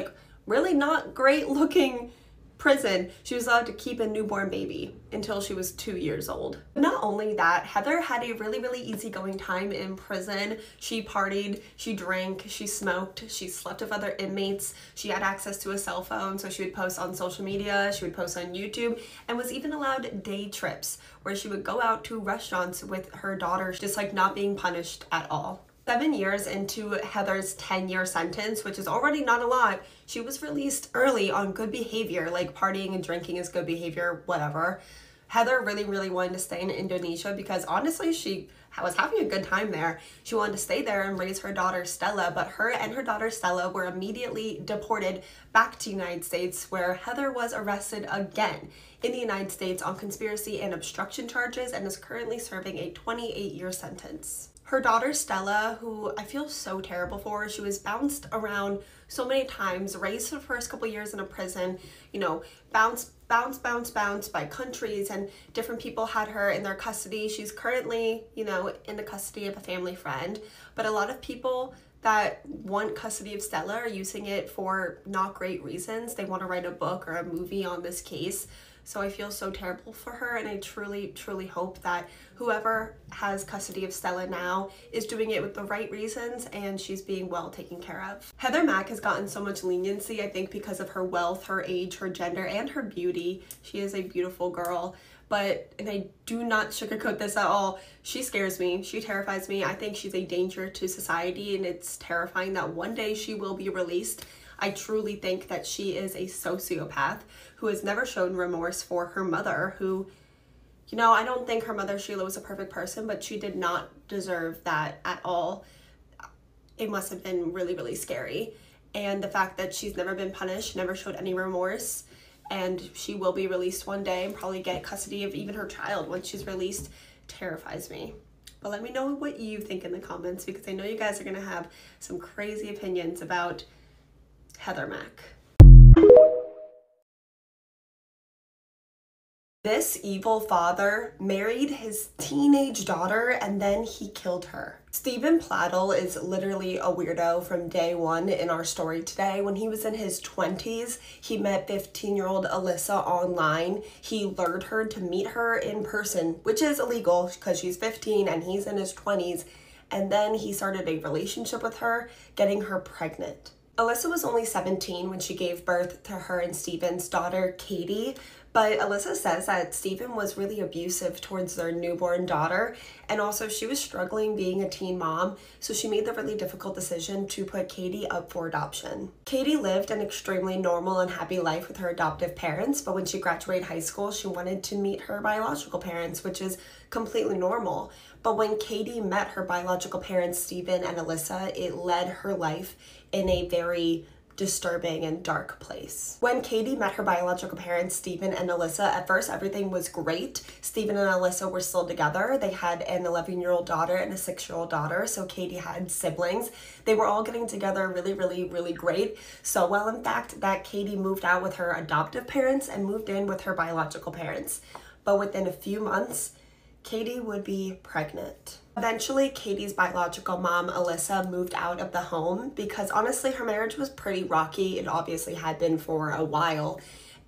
really not great looking prison. She was allowed to keep a newborn baby until she was 2 years old. Not only that, Heather had a really easygoing time in prison. She partied, she drank, she smoked, she slept with other inmates. She had access to a cell phone, so she would post on social media, she would post on YouTube, and was even allowed day trips where she would go out to restaurants with her daughter, just not being punished at all. 7 years into Heather's 10-year sentence, which is already not a lot, she was released early on good behavior, like partying and drinking is good behavior, whatever. Heather really wanted to stay in Indonesia because honestly, she was having a good time there. She wanted to stay there and raise her daughter Stella, but her and her daughter Stella were immediately deported back to the United States, where Heather was arrested again in the United States on conspiracy and obstruction charges and is currently serving a 28-year sentence. Her daughter Stella, who I feel so terrible for, she was bounced around so many times, raised for the first couple years in a prison, you know, bounced by countries, and different people had her in their custody. She's currently, you know, in the custody of a family friend, but a lot of people that want custody of Stella are using it for not great reasons. They want to write a book or a movie on this case. So I feel so terrible for her, and I truly hope that whoever has custody of Stella now is doing it with the right reasons and she's being well taken care of. Heather Mack has gotten so much leniency, I think, because of her wealth, her age, her gender, and her beauty. She is a beautiful girl, but, and I do not sugarcoat this at all, she scares me. She terrifies me. I think she's a danger to society, and it's terrifying that one day she will be released. I truly think that she is a sociopath who has never shown remorse for her mother, who, you know, I don't think her mother Sheila was a perfect person, but she did not deserve that at all. It must have been really scary. And the fact that she's never been punished, never showed any remorse, and she will be released one day and probably get custody of even her child once she's released, terrifies me. But let me know what you think in the comments, because I know you guys are gonna have some crazy opinions about Heather Mack. This evil father married his teenage daughter and then he killed her. Stephen Plattle is literally a weirdo from day one in our story today. When he was in his 20s, he met 15-year-old Alyssa online. He lured her to meet her in person, which is illegal because she's 15 and he's in his 20s. And then he started a relationship with her, getting her pregnant. Alyssa was only 17 when she gave birth to her and Stephen's daughter, Katie, but Alyssa says that Stephen was really abusive towards their newborn daughter, and also she was struggling being a teen mom, so she made the really difficult decision to put Katie up for adoption. Katie lived an extremely normal and happy life with her adoptive parents, but when she graduated high school, she wanted to meet her biological parents, which is completely normal. But when Katie met her biological parents, Stephen and Alyssa, it led her life in a very disturbing and dark place. When Katie met her biological parents, Stephen and Alyssa, at first everything was great. Stephen and Alyssa were still together. They had an 11-year-old daughter and a 6-year-old daughter, so Katie had siblings. They were all getting together really great. So well, in fact, that Katie moved out with her adoptive parents and moved in with her biological parents. But within a few months, Katie would be pregnant. Eventually, Katie's biological mom, Alyssa, moved out of the home because honestly, her marriage was pretty rocky. It obviously had been for a while.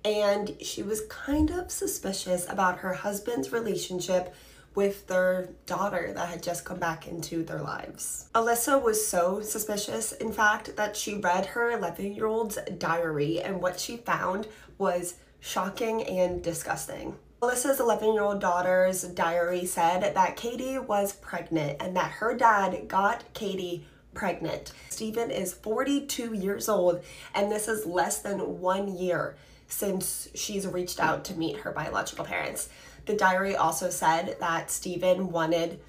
And she was kind of suspicious about her husband's relationship with their daughter that had just come back into their lives. Alyssa was so suspicious, in fact, that she read her 11-year-old's diary, and what she found was shocking and disgusting. Alyssa's 11-year-old daughter's diary said that Katie was pregnant and that her dad got Katie pregnant. Stephen is 42 years old, and this is less than 1 year since she's reached out to meet her biological parents. The diary also said that Stephen wanted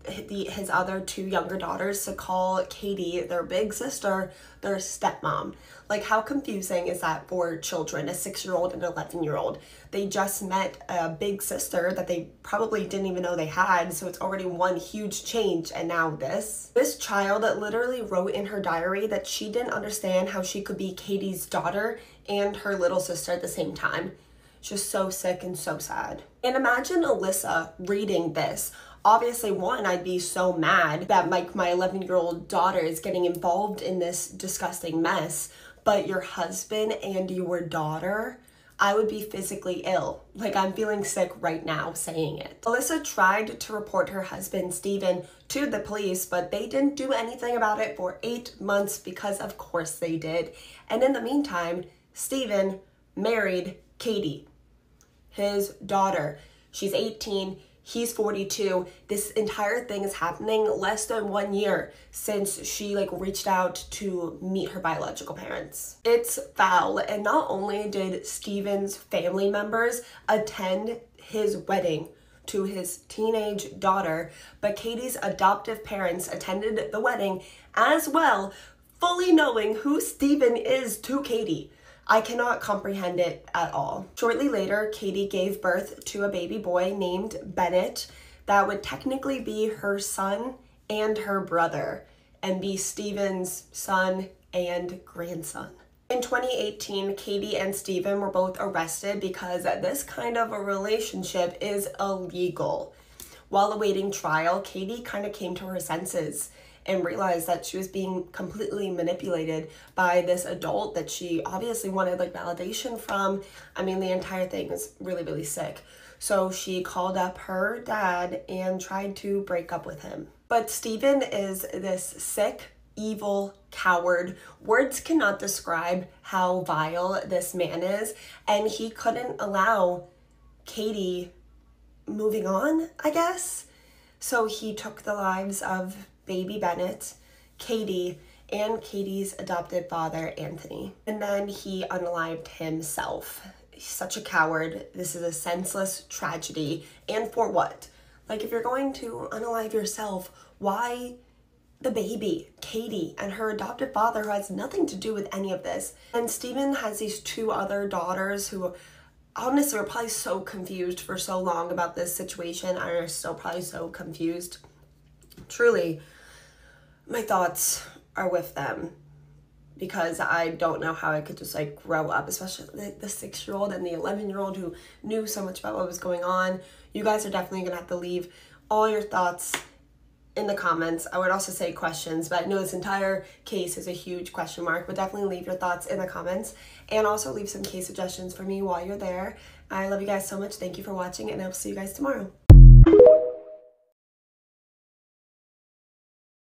his other 2 younger daughters to call Katie their big sister, their stepmom. Like, how confusing is that for children, a 6-year-old and an 11-year-old? They just met a big sister that they probably didn't even know they had, so it's already one huge change, and now this. This child literally wrote in her diary that she didn't understand how she could be Katie's daughter and her little sister at the same time. Just so sick and so sad. And imagine Alyssa reading this. Obviously, one, I'd be so mad that my 11-year-old daughter is getting involved in this disgusting mess, but your husband and your daughter, I would be physically ill. Like, I'm feeling sick right now saying it. Alyssa tried to report her husband, Stephen, to the police, but they didn't do anything about it for 8 months because of course they did. And in the meantime, Stephen married Katie, his daughter. She's 18. He's 42. This entire thing is happening less than 1 year since she reached out to meet her biological parents. It's foul, and not only did Stephen's family members attend his wedding to his teenage daughter, but Katie's adoptive parents attended the wedding as well, fully knowing who Stephen is to Katie. I cannot comprehend it at all. Shortly later, Katie gave birth to a baby boy named Bennett. that would technically be her son and her brother and be Stephen's son and grandson. In 2018, Katie and Stephen were both arrested because this kind of a relationship is illegal. While awaiting trial, Katie kind of came to her senses and realized that she was being completely manipulated by this adult that she obviously wanted like validation from. I mean, the entire thing is really, really sick. So she called up her dad and tried to break up with him. But Stephen is this sick, evil coward. Words cannot describe how vile this man is, and he couldn't allow Katie moving on, I guess. So he took the lives of baby Bennett, Katie, and Katie's adopted father, Anthony. And then he unalived himself. He's such a coward. This is a senseless tragedy. And for what? Like, if you're going to unalive yourself, why the baby, Katie, and her adopted father, who has nothing to do with any of this? And Stephen has these two other daughters who honestly were probably so confused for so long about this situation. I'm still probably so confused. Truly, my thoughts are with them because I don't know how I could just like grow up, especially the 6-year-old and the 11-year-old who knew so much about what was going on. You guys are definitely gonna have to leave all your thoughts in the comments. I would also say questions, but I know this entire case is a huge question mark, but definitely leave your thoughts in the comments and also leave some case suggestions for me while you're there. I love you guys so much. Thank you for watching, and I'll see you guys tomorrow.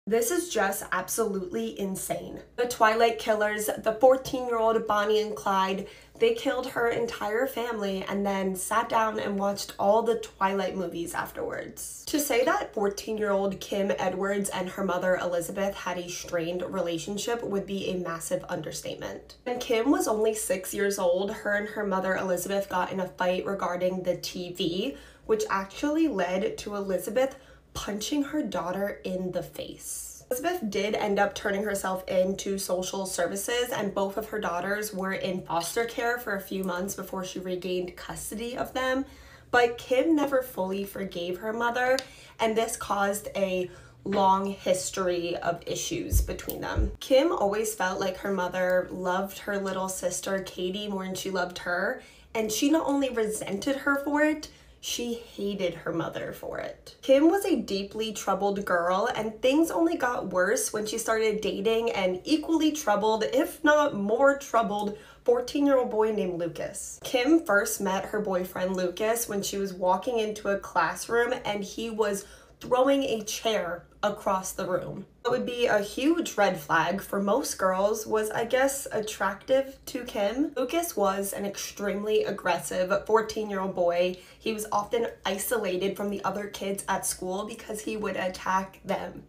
This is just absolutely insane. The Twilight killers, the 14-year-old Bonnie and Clyde, they killed her entire family and then sat down and watched all the Twilight movies afterwards. To say that 14-year-old Kim Edwards and her mother Elizabeth had a strained relationship would be a massive understatement. When Kim was only 6 years old, her and her mother Elizabeth got in a fight regarding the TV, which actually led to Elizabeth punching her daughter in the face. Elizabeth did end up turning herself into social services, and both of her daughters were in foster care for a few months before she regained custody of them. But Kim never fully forgave her mother, and this caused a long history of issues between them. Kim always felt like her mother loved her little sister Katie more than she loved her, and she not only resented her for it, she hated her mother for it. Kim was a deeply troubled girl, and things only got worse when she started dating an equally troubled, if not more troubled, 14-year-old boy named Lucas. Kim first met her boyfriend Lucas when she was walking into a classroom and he was throwing a chair across the room. What would be a huge red flag for most girls was, I guess, attractive to Kim. Lucas was an extremely aggressive 14-year-old boy. He was often isolated from the other kids at school because he would attack them.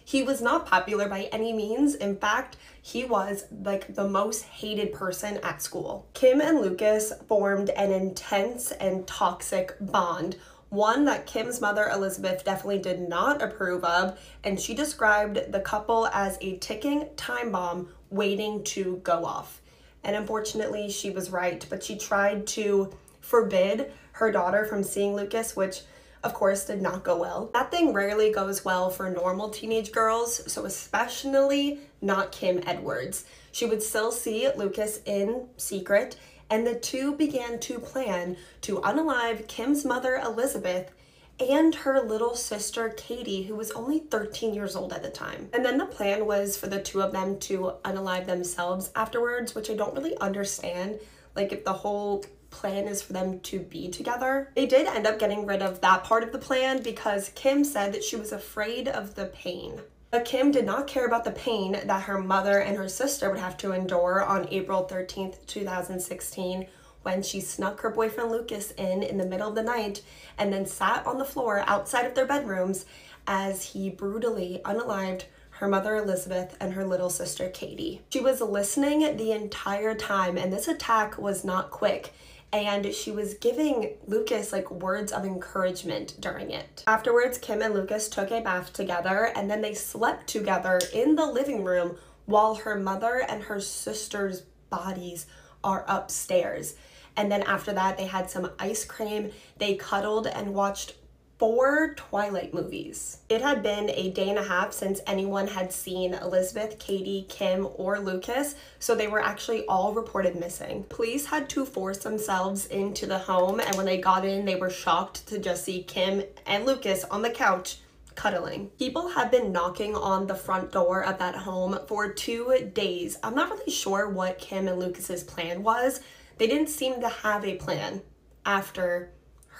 He was not popular by any means. In fact, he was like the most hated person at school. Kim and Lucas formed an intense and toxic bond, one that Kim's mother Elizabeth definitely did not approve of, and she described the couple as a ticking time bomb waiting to go off. And unfortunately, she was right, but she tried to forbid her daughter from seeing Lucas, which of course did not go well. That thing rarely goes well for normal teenage girls, so especially not Kim Edwards. She would still see Lucas in secret, and the two began to plan to unalive Kim's mother Elizabeth and her little sister Katie, who was only 13 years old at the time. And then the plan was for the two of them to unalive themselves afterwards, which I don't really understand. Like, if the whole plan is for them to be together. They did end up getting rid of that part of the plan because Kim said that she was afraid of the pain. But Kim did not care about the pain that her mother and her sister would have to endure on April 13th, 2016, when she snuck her boyfriend Lucas in the middle of the night and then sat on the floor outside of their bedrooms as he brutally unalived her mother Elizabeth and her little sister Katie. She was listening the entire time, and this attack was not quick, and she was giving Lucas like words of encouragement during it. Afterwards, Kim and Lucas took a bath together, and then they slept together in the living room while her mother and her sister's bodies are upstairs. And then after that, they had some ice cream, they cuddled and watched 4 Twilight movies. It had been a day and a half since anyone had seen Elizabeth, Katie, Kim, or Lucas, so they were actually all reported missing. Police had to force themselves into the home, and when they got in, they were shocked to just see Kim and Lucas on the couch cuddling. People have been knocking on the front door of that home for 2 days. I'm not really sure what Kim and Lucas's plan was. They didn't seem to have a plan after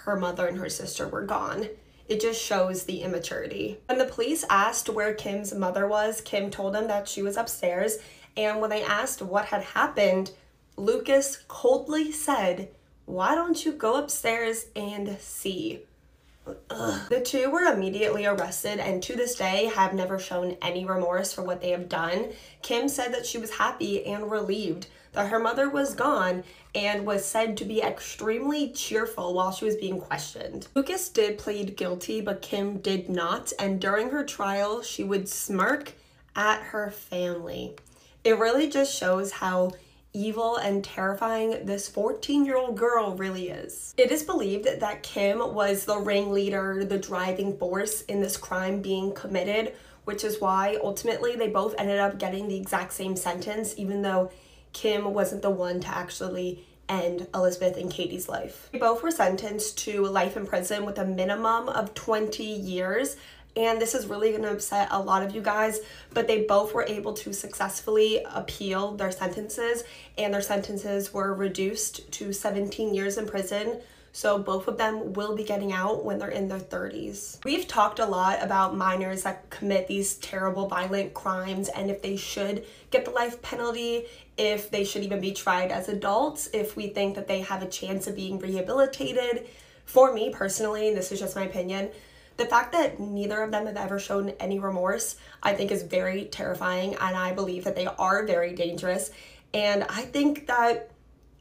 her mother and her sister were gone. It just shows the immaturity. When the police asked where Kim's mother was, Kim told them that she was upstairs, and when they asked what had happened, Lucas coldly said, "Why don't you go upstairs and see?" Ugh. The two were immediately arrested and to this day have never shown any remorse for what they have done. Kim said that she was happy and relieved that her mother was gone and was said to be extremely cheerful while she was being questioned. Lucas did plead guilty, but Kim did not, and during her trial, she would smirk at her family. It really just shows how evil and terrifying this 14-year-old girl really is. It is believed that Kim was the ringleader, the driving force in this crime being committed, which is why ultimately they both ended up getting the exact same sentence, even though Kim wasn't the one to actually end Elizabeth and Katie's life. They both were sentenced to life in prison with a minimum of 20 years. And this is really going to upset a lot of you guys, but they both were able to successfully appeal their sentences, and their sentences were reduced to 17 years in prison. So both of them will be getting out when they're in their 30s. We've talked a lot about minors that commit these terrible violent crimes and if they should get the life penalty, if they should even be tried as adults, if we think that they have a chance of being rehabilitated. For me personally, this is just my opinion, the fact that neither of them have ever shown any remorse, I think is very terrifying, and I believe that they are very dangerous. And I think that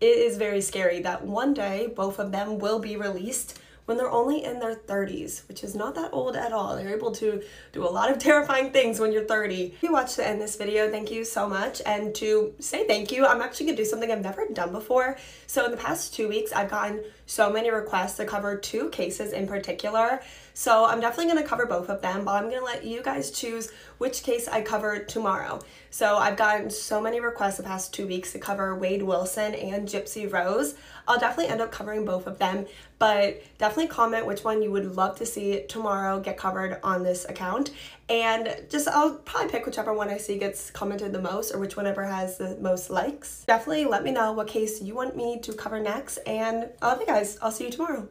it is very scary that one day both of them will be released when they're only in their 30s, which is not that old at all. They're able to do a lot of terrifying things when you're 30. If you watched the end of this video, thank you so much. And to say thank you, I'm actually gonna do something I've never done before. So in the past 2 weeks, I've gotten so many requests to cover 2 cases in particular. So I'm definitely gonna cover both of them, but I'm gonna let you guys choose which case I cover tomorrow. So I've gotten so many requests the past 2 weeks to cover Wade Wilson and Gypsy Rose. I'll definitely end up covering both of them, but definitely comment which one you would love to see tomorrow get covered on this account. And just, I'll probably pick whichever one I see gets commented the most or which one ever has the most likes. Definitely let me know what case you want me to cover next, and I love you guys. I'll see you tomorrow.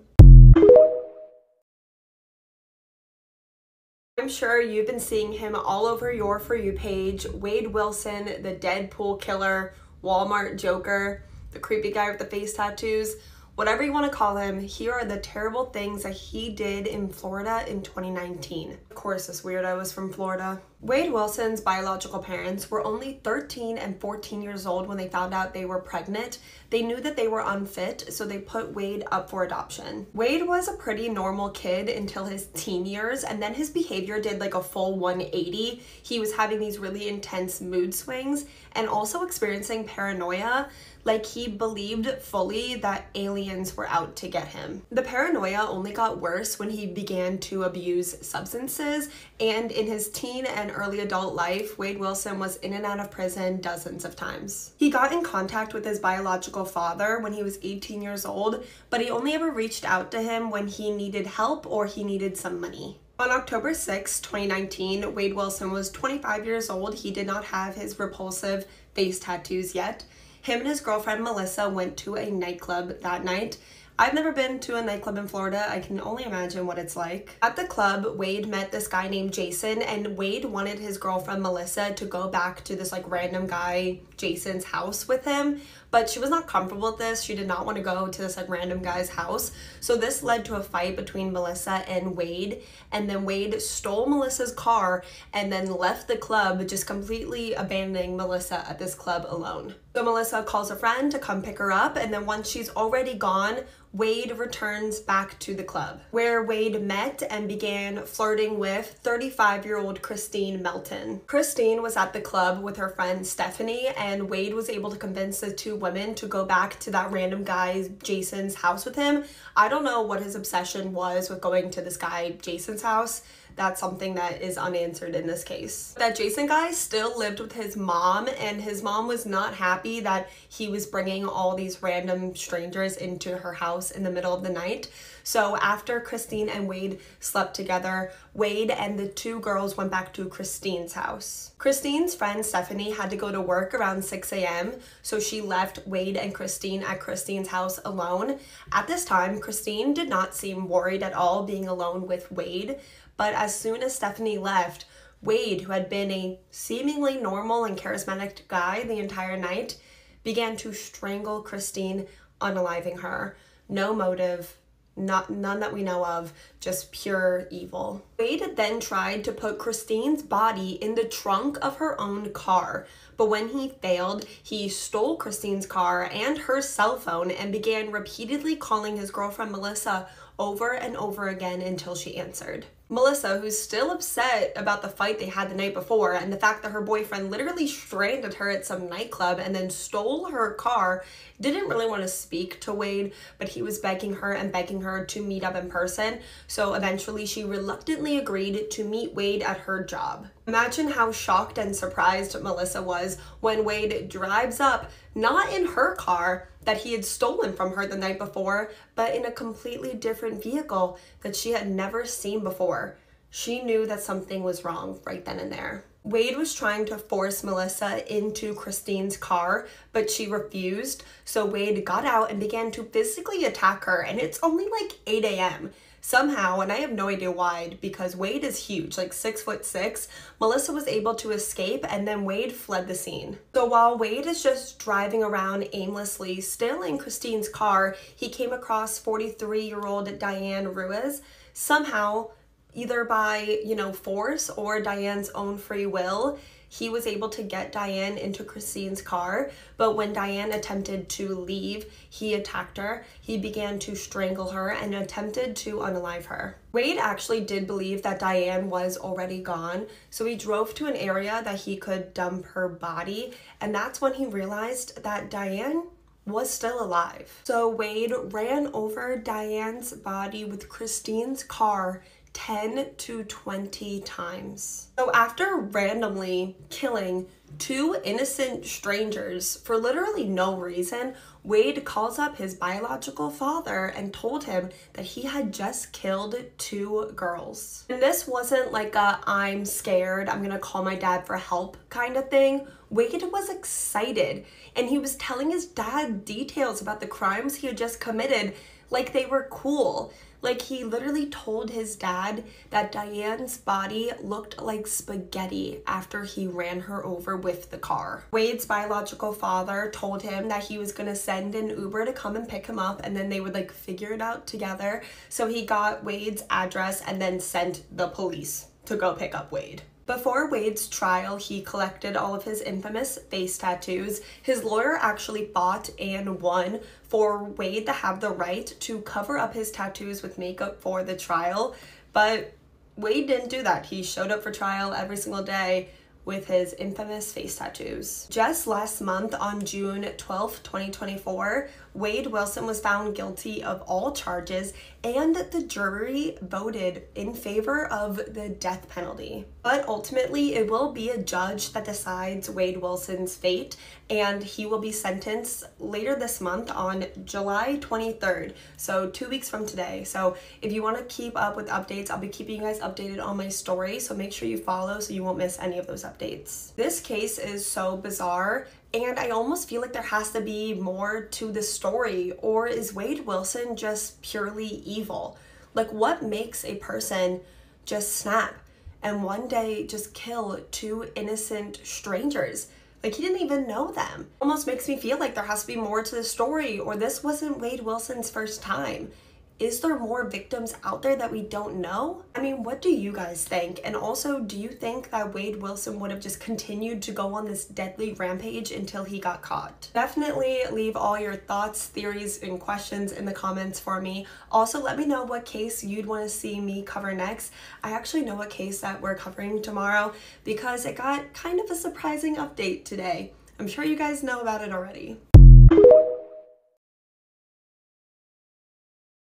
I'm sure you've been seeing him all over your For You page. Wade Wilson, the Deadpool killer, Walmart Joker, the creepy guy with the face tattoos, whatever you want to call him, here are the terrible things that he did in Florida in 2019. Of course, this weirdo was from Florida. Wade Wilson's biological parents were only 13 and 14 years old when they found out they were pregnant. They knew that they were unfit, so they put Wade up for adoption. Wade was a pretty normal kid until his teen years, and then his behavior did like a full 180. He was having these really intense mood swings and also experiencing paranoia. Like, he believed fully that aliens were out to get him. The paranoia only got worse when he began to abuse substances, and in his teen and early adult life, Wade Wilson was in and out of prison dozens of times. He got in contact with his biological father when he was 18 years old, but he only ever reached out to him when he needed help or he needed some money. On October 6, 2019, Wade Wilson was 25 years old. He did not have his repulsive face tattoos yet. Him and his girlfriend Melissa went to a nightclub that night. I've never been to a nightclub in Florida. I can only imagine what it's like. At the club, Wade met this guy named Jason, and Wade wanted his girlfriend Melissa to go back to this like random guy, Jason's house with him, but she was not comfortable with this. She did not want to go to this like random guy's house. So this led to a fight between Melissa and Wade, and then Wade stole Melissa's car and then left the club, just completely abandoning Melissa at this club alone. So Melissa calls a friend to come pick her up, and then once she's already gone, Wade returns back to the club, where Wade met and began flirting with 35-year-old Christine Melton. Christine was at the club with her friend Stephanie, and Wade was able to convince the two women to go back to that random guy Jason's house with him. I don't know what his obsession was with going to this guy Jason's house. That's something that is unanswered in this case. That Jason guy still lived with his mom, and his mom was not happy that he was bringing all these random strangers into her house in the middle of the night. So after Christine and Wade slept together, Wade and the two girls went back to Christine's house. Christine's friend Stephanie had to go to work around 6 a.m., so she left Wade and Christine at Christine's house alone. At this time, Christine did not seem worried at all being alone with Wade, but as soon as Stephanie left, Wade, who had been a seemingly normal and charismatic guy the entire night, began to strangle Christine, unaliving her. No motive, none that we know of, just pure evil. Wade then tried to put Christine's body in the trunk of her own car, but when he failed, he stole Christine's car and her cell phone and began repeatedly calling his girlfriend Melissa over and over again until she answered. Melissa, who's still upset about the fight they had the night before and the fact that her boyfriend literally stranded her at some nightclub and then stole her car, didn't really want to speak to Wade, but he was begging her to meet up in person. So eventually she reluctantly agreed to meet Wade at her job. Imagine how shocked and surprised Melissa was when Wade drives up, not in her car that he had stolen from her the night before, but in a completely different vehicle that she had never seen before. She knew that something was wrong right then and there. Wade was trying to force Melissa into Christine's car, but she refused, so Wade got out and began to physically attack her, and it's only like 8 a.m. Somehow, and I have no idea why, because Wade is huge, like 6'6", Melissa was able to escape, and then Wade fled the scene. So while Wade is just driving around aimlessly, still in Christine's car, he came across 43-year-old Diane Ruiz. Somehow, either by, force or Diane's own free will, he was able to get Diane into Christine's car, but when Diane attempted to leave, he attacked her. He began to strangle her and attempted to unalive her. Wade actually did believe that Diane was already gone, so he drove to an area that he could dump her body, and that's when he realized that Diane was still alive. So Wade ran over Diane's body with Christine's car 10 to 20 times. So after randomly killing two innocent strangers for literally no reason, Wade calls up his biological father and told him that he had just killed two girls. And this wasn't like a I'm scared, I'm gonna call my dad for help kind of thing. Wade was excited, and he was telling his dad details about the crimes he had just committed like they were cool. Like, he literally told his dad that Diane's body looked like spaghetti after he ran her over with the car. Wade's biological father told him that he was gonna send an Uber to come and pick him up, and then they would figure it out together. So he got Wade's address and then sent the police to go pick up Wade. Before Wade's trial, he collected all of his infamous face tattoos. His lawyer actually fought and won for Wade to have the right to cover up his tattoos with makeup for the trial, but Wade didn't do that. He showed up for trial every single day with his infamous face tattoos. Just last month, on June 12th, 2024, Wade Wilson was found guilty of all charges, and the jury voted in favor of the death penalty. But ultimately, it will be a judge that decides Wade Wilson's fate, and he will be sentenced later this month on July 23rd, so 2 weeks from today. So if you want to keep up with updates, I'll be keeping you guys updated on my story, so make sure you follow so you won't miss any of those updates. This case is so bizarre, and I almost feel like there has to be more to the story, or is Wade Wilson just purely evil? Like, what makes a person just snap and one day just kill two innocent strangers? Like, he didn't even know them. Almost makes me feel like there has to be more to the story, or this wasn't Wade Wilson's first time. Is there more victims out there that we don't know? I mean, what do you guys think? And also, do you think that Wade Wilson would have just continued to go on this deadly rampage until he got caught? Definitely leave all your thoughts, theories, and questions in the comments for me. Also, let me know what case you'd want to see me cover next. I actually know what case that we're covering tomorrow because it got kind of a surprising update today. I'm sure you guys know about it already.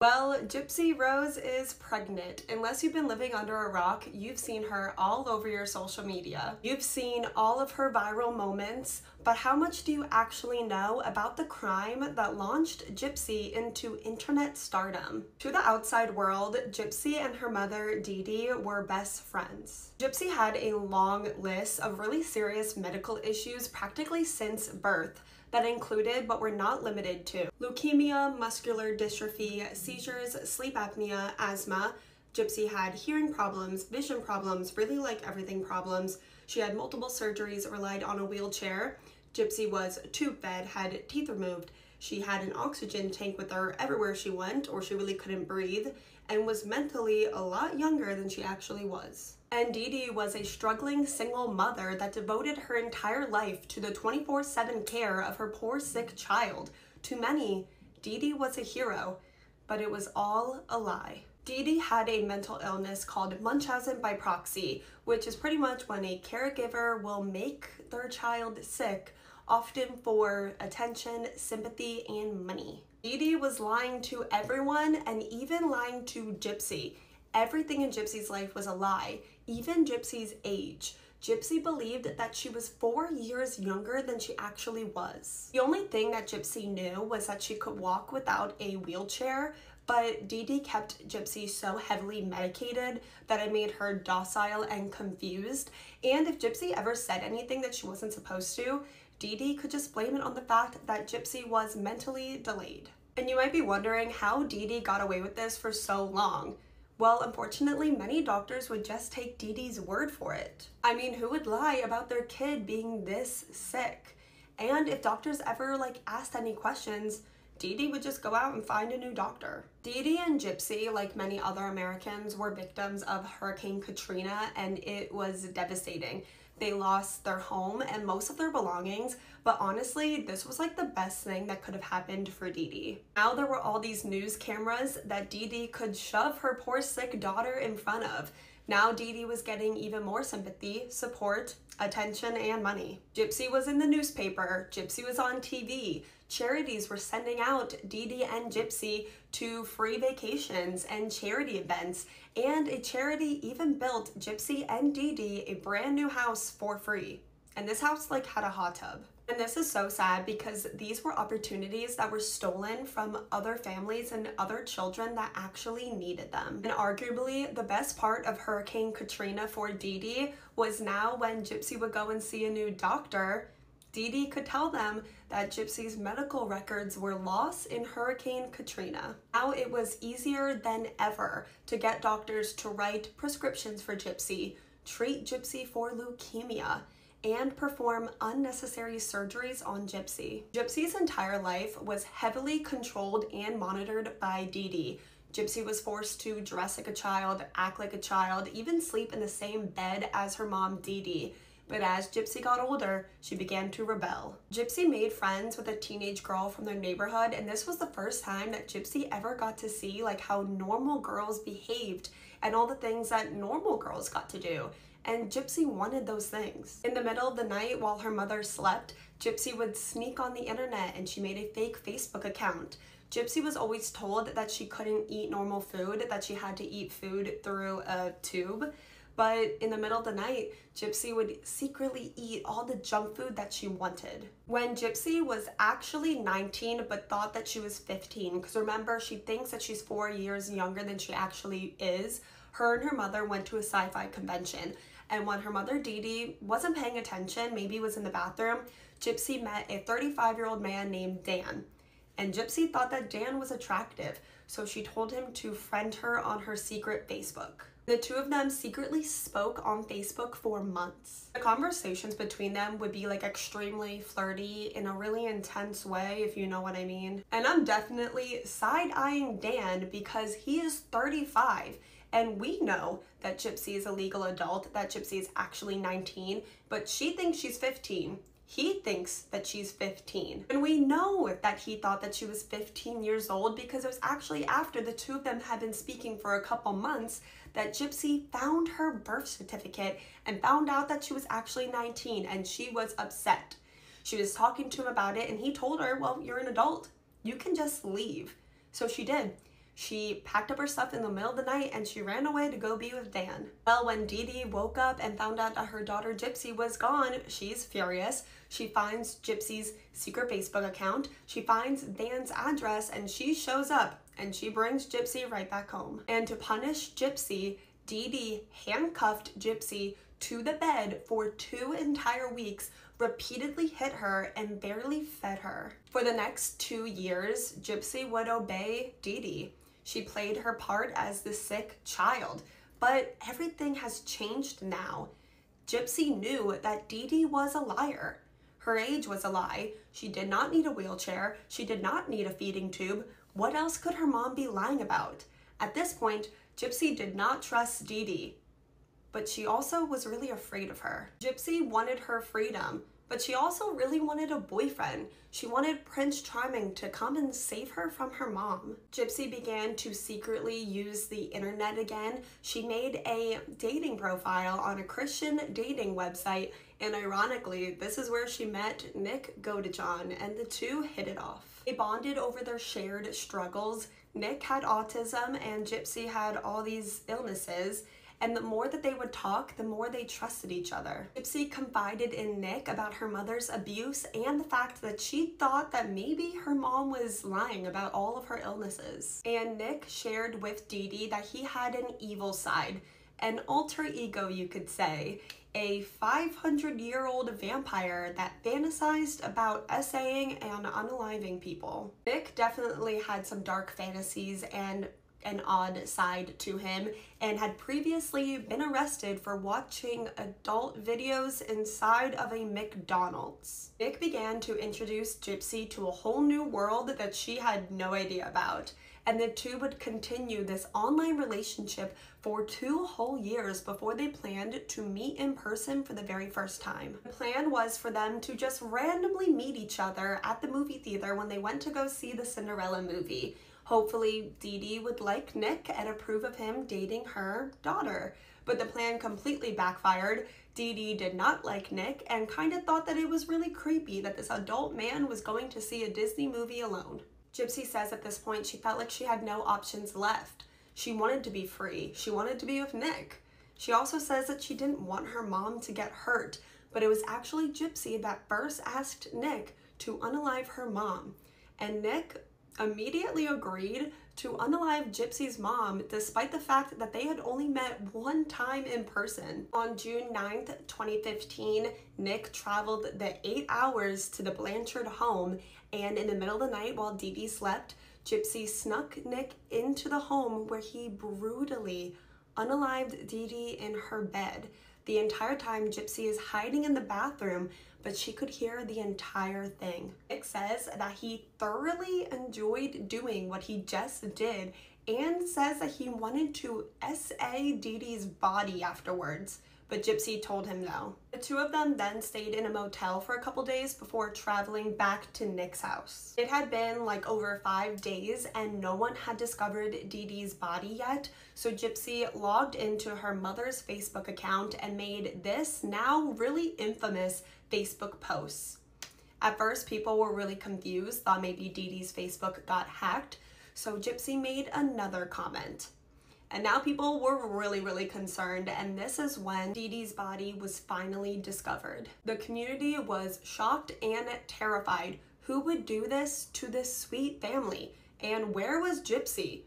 Well, Gypsy Rose is pregnant. Unless you've been living under a rock, you've seen her all over your social media. You've seen all of her viral moments, but how much do you actually know about the crime that launched Gypsy into internet stardom? To the outside world, Gypsy and her mother, Dee Dee, were best friends. Gypsy had a long list of really serious medical issues practically since birth, that included, but were not limited to, leukemia, muscular dystrophy, seizures, sleep apnea, asthma. Gypsy had hearing problems, vision problems, really like everything problems. She had multiple surgeries, relied on a wheelchair. Gypsy was tube fed, had teeth removed. She had an oxygen tank with her everywhere she went, or she really couldn't breathe, and was mentally a lot younger than she actually was. And Dee Dee was a struggling single mother that devoted her entire life to the 24/7 care of her poor sick child. To many, Dee Dee was a hero, but it was all a lie. Dee Dee had a mental illness called Munchausen by proxy, which is pretty much when a caregiver will make their child sick, often for attention, sympathy, and money. Dee Dee was lying to everyone and even lying to Gypsy. Everything in Gypsy's life was a lie, even Gypsy's age. Gypsy believed that she was 4 years younger than she actually was. The only thing that Gypsy knew was that she could walk without a wheelchair, but Dee Dee kept Gypsy so heavily medicated that it made her docile and confused. And if Gypsy ever said anything that she wasn't supposed to, Dee Dee could just blame it on the fact that Gypsy was mentally delayed. And you might be wondering how Dee Dee got away with this for so long. Well, unfortunately, many doctors would just take Dee Dee's word for it. I mean, who would lie about their kid being this sick? And if doctors ever asked any questions, Dee Dee would just go out and find a new doctor. Dee Dee and Gypsy, like many other Americans, were victims of Hurricane Katrina, and it was devastating. They lost their home and most of their belongings, but honestly, this was the best thing that could have happened for Dee Dee. Now there were all these news cameras that Dee Dee could shove her poor sick daughter in front of. Now Dee Dee was getting even more sympathy, support, attention, and money. Gypsy was in the newspaper, Gypsy was on TV, charities were sending out Dee Dee and Gypsy to free vacations and charity events, and a charity even built Gypsy and Dee Dee a brand new house for free. And this house had a hot tub. And this is so sad because these were opportunities that were stolen from other families and other children that actually needed them. And arguably the best part of Hurricane Katrina for Dee Dee was now when Gypsy would go and see a new doctor, Dee Dee could tell them that Gypsy's medical records were lost in Hurricane Katrina. Now it was easier than ever to get doctors to write prescriptions for Gypsy, treat Gypsy for leukemia, and perform unnecessary surgeries on Gypsy. Gypsy's entire life was heavily controlled and monitored by Dee Dee. Gypsy was forced to dress like a child, act like a child, even sleep in the same bed as her mom, Dee Dee. But as Gypsy got older, she began to rebel. Gypsy made friends with a teenage girl from their neighborhood, and this was the first time that Gypsy ever got to see how normal girls behaved and all the things that normal girls got to do. And Gypsy wanted those things. In the middle of the night while her mother slept, Gypsy would sneak on the internet and she made a fake Facebook account. Gypsy was always told that she couldn't eat normal food, that she had to eat food through a tube. But in the middle of the night, Gypsy would secretly eat all the junk food that she wanted. When Gypsy was actually 19 but thought that she was 15, because remember, she thinks that she's 4 years younger than she actually is, her and her mother went to a sci-fi convention. And when her mother, Dee Dee, wasn't paying attention, maybe was in the bathroom, Gypsy met a 35-year-old man named Dan. And Gypsy thought that Dan was attractive, so she told him to friend her on her secret Facebook. The two of them secretly spoke on Facebook for months. The conversations between them would be extremely flirty in a really intense way, if you know what I mean. And I'm definitely side-eyeing Dan because he is 35. And we know that Gypsy is a legal adult, that Gypsy is actually 19, but she thinks she's 15. He thinks that she's 15. And we know that he thought that she was 15 years old because it was actually after the two of them had been speaking for a couple months that Gypsy found her birth certificate and found out that she was actually 19, and she was upset. She was talking to him about it and he told her, well, you're an adult. You can just leave. So she did. She packed up her stuff in the middle of the night and she ran away to go be with Dan. Well, when Dee Dee woke up and found out that her daughter Gypsy was gone, she's furious. She finds Gypsy's secret Facebook account, she finds Dan's address, and she shows up and she brings Gypsy right back home. And to punish Gypsy, Dee Dee handcuffed Gypsy to the bed for 2 entire weeks, repeatedly hit her, and barely fed her. For the next 2 years, Gypsy would obey Dee Dee. She played her part as the sick child, but everything has changed now. Gypsy knew that Dee Dee was a liar. Her age was a lie. She did not need a wheelchair. She did not need a feeding tube. What else could her mom be lying about? At this point, Gypsy did not trust Dee Dee, but she also was really afraid of her. Gypsy wanted her freedom, but she also really wanted a boyfriend. She wanted Prince Charming to come and save her from her mom. Gypsy began to secretly use the internet again. She made a dating profile on a Christian dating website, and ironically, this is where she met Nick Godejohn, and the two hit it off. They bonded over their shared struggles. Nick had autism and Gypsy had all these illnesses. And the more that they would talk, the more they trusted each other. Gypsy confided in Nick about her mother's abuse and the fact that she thought that maybe her mom was lying about all of her illnesses. And Nick shared with Dee Dee that he had an evil side, an alter ego, you could say, a 500-year-old vampire that fantasized about essaying and unaliving people. Nick definitely had some dark fantasies and an odd side to him, and had previously been arrested for watching adult videos inside of a McDonald's. Nick began to introduce Gypsy to a whole new world that she had no idea about, and the two would continue this online relationship for 2 whole years before they planned to meet in person for the very first time. The plan was for them to just randomly meet each other at the movie theater when they went to go see the Cinderella movie. Hopefully, Dee Dee would like Nick and approve of him dating her daughter. But the plan completely backfired. Dee Dee did not like Nick and kind of thought that it was really creepy that this adult man was going to see a Disney movie alone. Gypsy says at this point she felt like she had no options left. She wanted to be free. She wanted to be with Nick. She also says that she didn't want her mom to get hurt, but it was actually Gypsy that first asked Nick to unalive her mom. And Nick immediately agreed to unalive Gypsy's mom, despite the fact that they had only met 1 time in person. On June 9th, 2015, Nick traveled the 8 hours to the Blanchard home, and in the middle of the night while Dee Dee slept, Gypsy snuck Nick into the home where he brutally unalived Dee Dee in her bed. The entire time, Gypsy is hiding in the bathroom, but she could hear the entire thing. Nick says that he thoroughly enjoyed doing what he just did and says that he wanted to SA Dee Dee's body afterwards, but Gypsy told him no. The two of them then stayed in a motel for a couple days before traveling back to Nick's house. It had been like over 5 days and no one had discovered Dee Dee's body yet, so Gypsy logged into her mother's Facebook account and made this now really infamous Facebook posts. At first, people were really confused, thought maybe Dee Dee's Facebook got hacked, so Gypsy made another comment. And now people were really concerned, and this is when Dee Dee's body was finally discovered. The community was shocked and terrified. Who would do this to this sweet family? And where was Gypsy?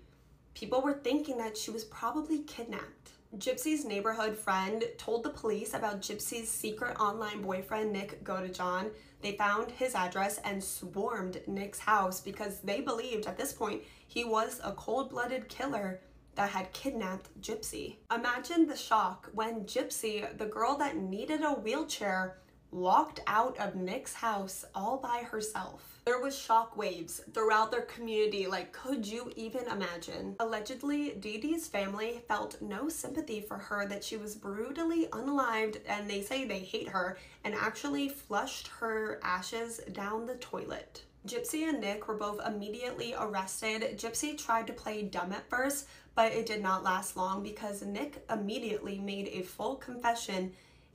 People were thinking that she was probably kidnapped. Gypsy's neighborhood friend told the police about Gypsy's secret online boyfriend, Nick Godejohn. They found his address and swarmed Nick's house because they believed at this point he was a cold-blooded killer that had kidnapped Gypsy. Imagine the shock when Gypsy, the girl that needed a wheelchair, walked out of Nick's house all by herself. There was shockwaves throughout their community, like could you even imagine? Allegedly, Dee Dee's family felt no sympathy for her, that she was brutally unalived, and they say they hate her, and actually flushed her ashes down the toilet. Gypsy and Nick were both immediately arrested. Gypsy tried to play dumb at first, but it did not last long because Nick immediately made a full confession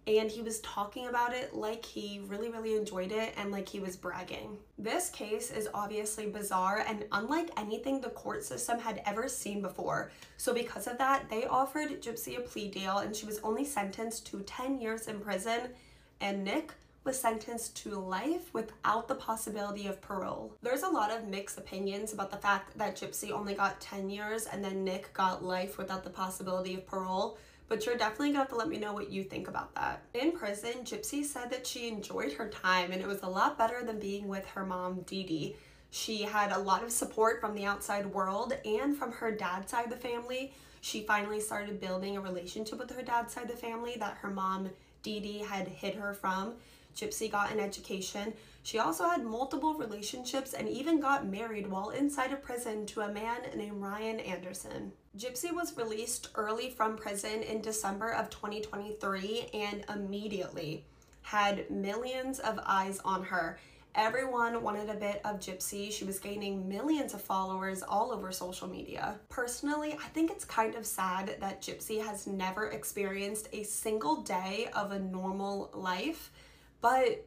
and he was talking about it like he really enjoyed it and like he was bragging. This case is obviously bizarre and unlike anything the court system had ever seen before. So because of that, they offered Gypsy a plea deal and she was only sentenced to 10 years in prison, and Nick was sentenced to life without the possibility of parole. There's a lot of mixed opinions about the fact that Gypsy only got 10 years and then Nick got life without the possibility of parole, but you're definitely gonna have to let me know what you think about that. In prison, Gypsy said that she enjoyed her time and it was a lot better than being with her mom, Dee Dee. She had a lot of support from the outside world and from her dad's side of the family. She finally started building a relationship with her dad's side of the family that her mom, Dee Dee, had hid her from. Gypsy got an education. She also had multiple relationships and even got married while inside of prison to a man named Ryan Anderson. Gypsy was released early from prison in December of 2023 and immediately had millions of eyes on her. Everyone wanted a bit of Gypsy. She was gaining millions of followers all over social media. Personally, I think it's kind of sad that Gypsy has never experienced a single day of a normal life, but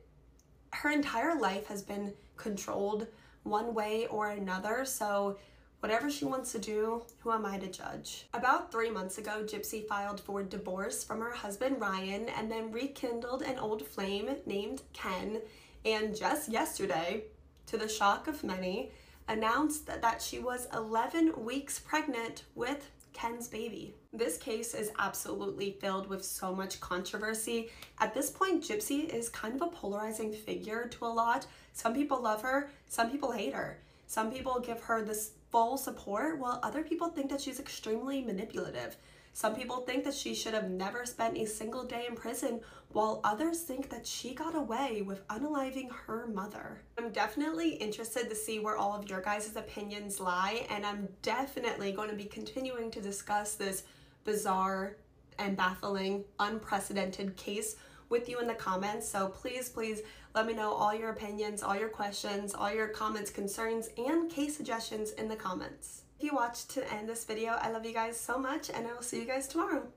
her entire life has been controlled one way or another, so whatever she wants to do, who am I to judge? About 3 months ago, Gypsy filed for divorce from her husband Ryan and then rekindled an old flame named Ken, and just yesterday, to the shock of many, announced that she was 11 weeks pregnant with Ken's baby. This case is absolutely filled with so much controversy. At this point, Gypsy is kind of a polarizing figure to a lot. Some people love her, some people hate her. Some people give her this full support, while other people think that she's extremely manipulative. Some people think that she should have never spent a single day in prison, while others think that she got away with unaliving her mother. I'm definitely interested to see where all of your guys' opinions lie, and I'm definitely going to be continuing to discuss this bizarre and baffling, unprecedented case with you in the comments. So please let me know all your opinions, all your questions, all your comments, concerns, and case suggestions in the comments. If you watched to the end of this video, I love you guys so much, and I will see you guys tomorrow.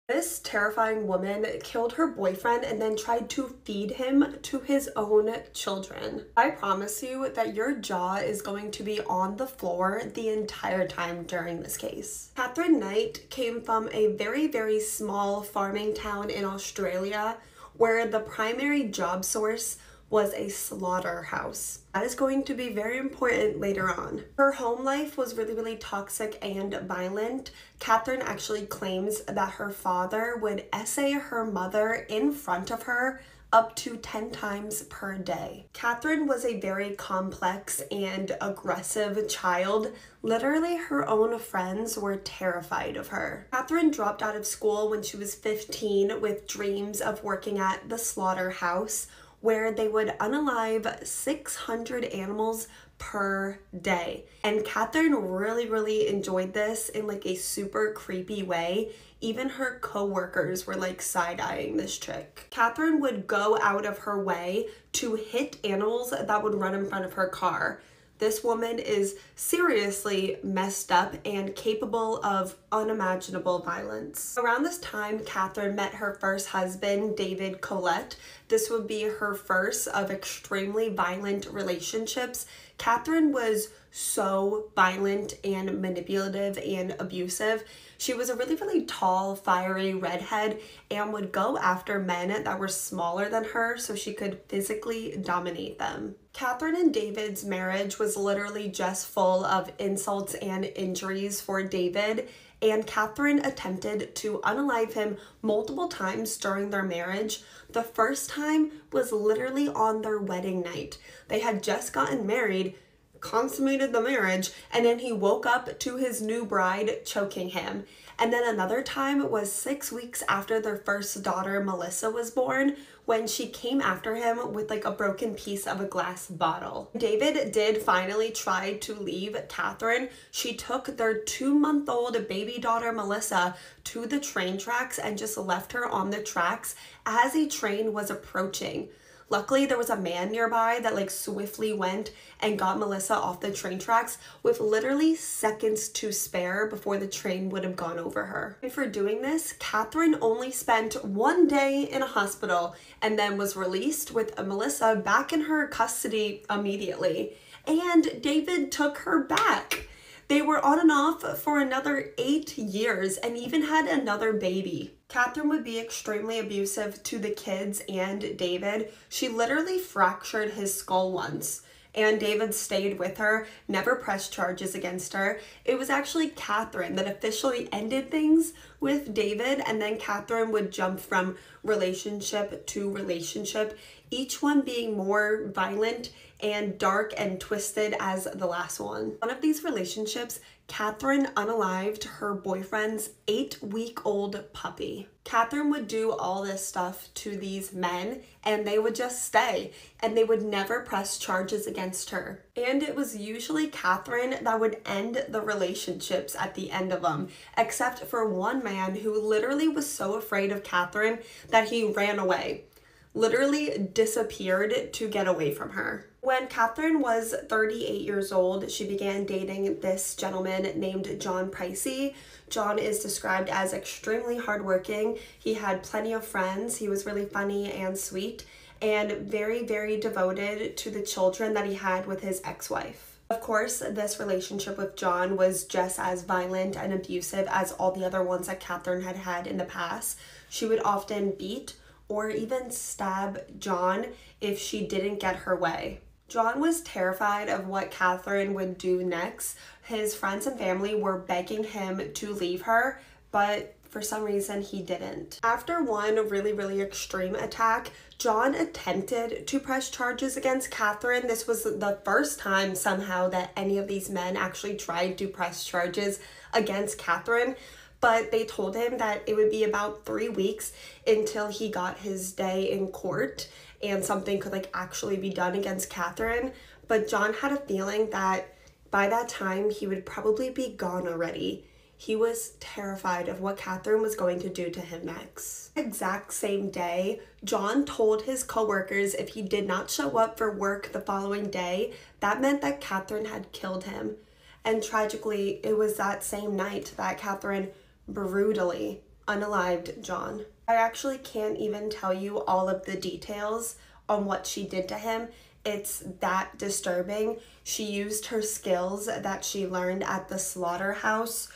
This terrifying woman killed her boyfriend and then tried to feed him to his own children. I promise you that your jaw is going to be on the floor the entire time during this case. Catherine Knight came from a very small farming town in Australia where the primary job source was a slaughterhouse. That is going to be very important later on. Her home life was really toxic and violent. Catherine actually claims that her father would essay her mother in front of her up to 10 times per day. Catherine was a very complex and aggressive child. Literally, her own friends were terrified of her. Catherine dropped out of school when she was 15 with dreams of working at the slaughterhouse, where they would unalive 600 animals per day. And Catherine really enjoyed this in like a super creepy way. Even her co-workers were like side-eyeing this chick. Catherine would go out of her way to hit animals that would run in front of her car. This woman is seriously messed up and capable of unimaginable violence. Around this time, Catherine met her first husband, David Colette. This would be her first of extremely violent relationships. Catherine was so violent and manipulative and abusive. She was a really tall, fiery redhead and would go after men that were smaller than her so she could physically dominate them. Catherine and David's marriage was literally just full of insults and injuries for David, and Catherine attempted to unalive him multiple times during their marriage. The first time was literally on their wedding night. They had just gotten married, consummated the marriage, and then he woke up to his new bride choking him. And then another time was 6 weeks after their first daughter, Melissa, was born, when she came after him with like a broken piece of a glass bottle. David did finally try to leave Catherine. She took their 2-month-old baby daughter, Melissa, to the train tracks and just left her on the tracks as a train was approaching. Luckily, there was a man nearby that like swiftly went and got Melissa off the train tracks with literally seconds to spare before the train would have gone over her. And for doing this, Catherine only spent 1 day in a hospital and then was released with Melissa back in her custody immediately. And David took her back. They were on and off for another 8 years and even had another baby. Catherine would be extremely abusive to the kids and David. She literally fractured his skull once, and David stayed with her, never pressed charges against her. It was actually Catherine that officially ended things with David, and then Catherine would jump from relationship to relationship, each one being more violent and dark and twisted as the last one. One of these relationships, Catherine unalived her boyfriend's 8-week-old puppy. Catherine would do all this stuff to these men and they would just stay and they would never press charges against her. And it was usually Catherine that would end the relationships at the end of them, except for one man who literally was so afraid of Catherine that he ran away. Literally disappeared to get away from her. When Catherine was 38 years old, she began dating this gentleman named John Pricey. John is described as extremely hardworking. He had plenty of friends. He was really funny and sweet and very, very devoted to the children that he had with his ex-wife. Of course, this relationship with John was just as violent and abusive as all the other ones that Catherine had had in the past. She would often beat or even stab John if she didn't get her way. John was terrified of what Catherine would do next. His friends and family were begging him to leave her, but for some reason he didn't. After one really, really extreme attack, John attempted to press charges against Catherine. This was the first time somehow that any of these men actually tried to press charges against Catherine, but they told him that it would be about 3 weeks until he got his day in court and something could like actually be done against Catherine. But John had a feeling that by that time he would probably be gone already. He was terrified of what Catherine was going to do to him next. The exact same day, John told his coworkers if he did not show up for work the following day, that meant that Catherine had killed him. And tragically, it was that same night that Catherine brutally unalived John. I actually can't even tell you all of the details on what she did to him. It's that disturbing. She used her skills that she learned at the slaughterhouse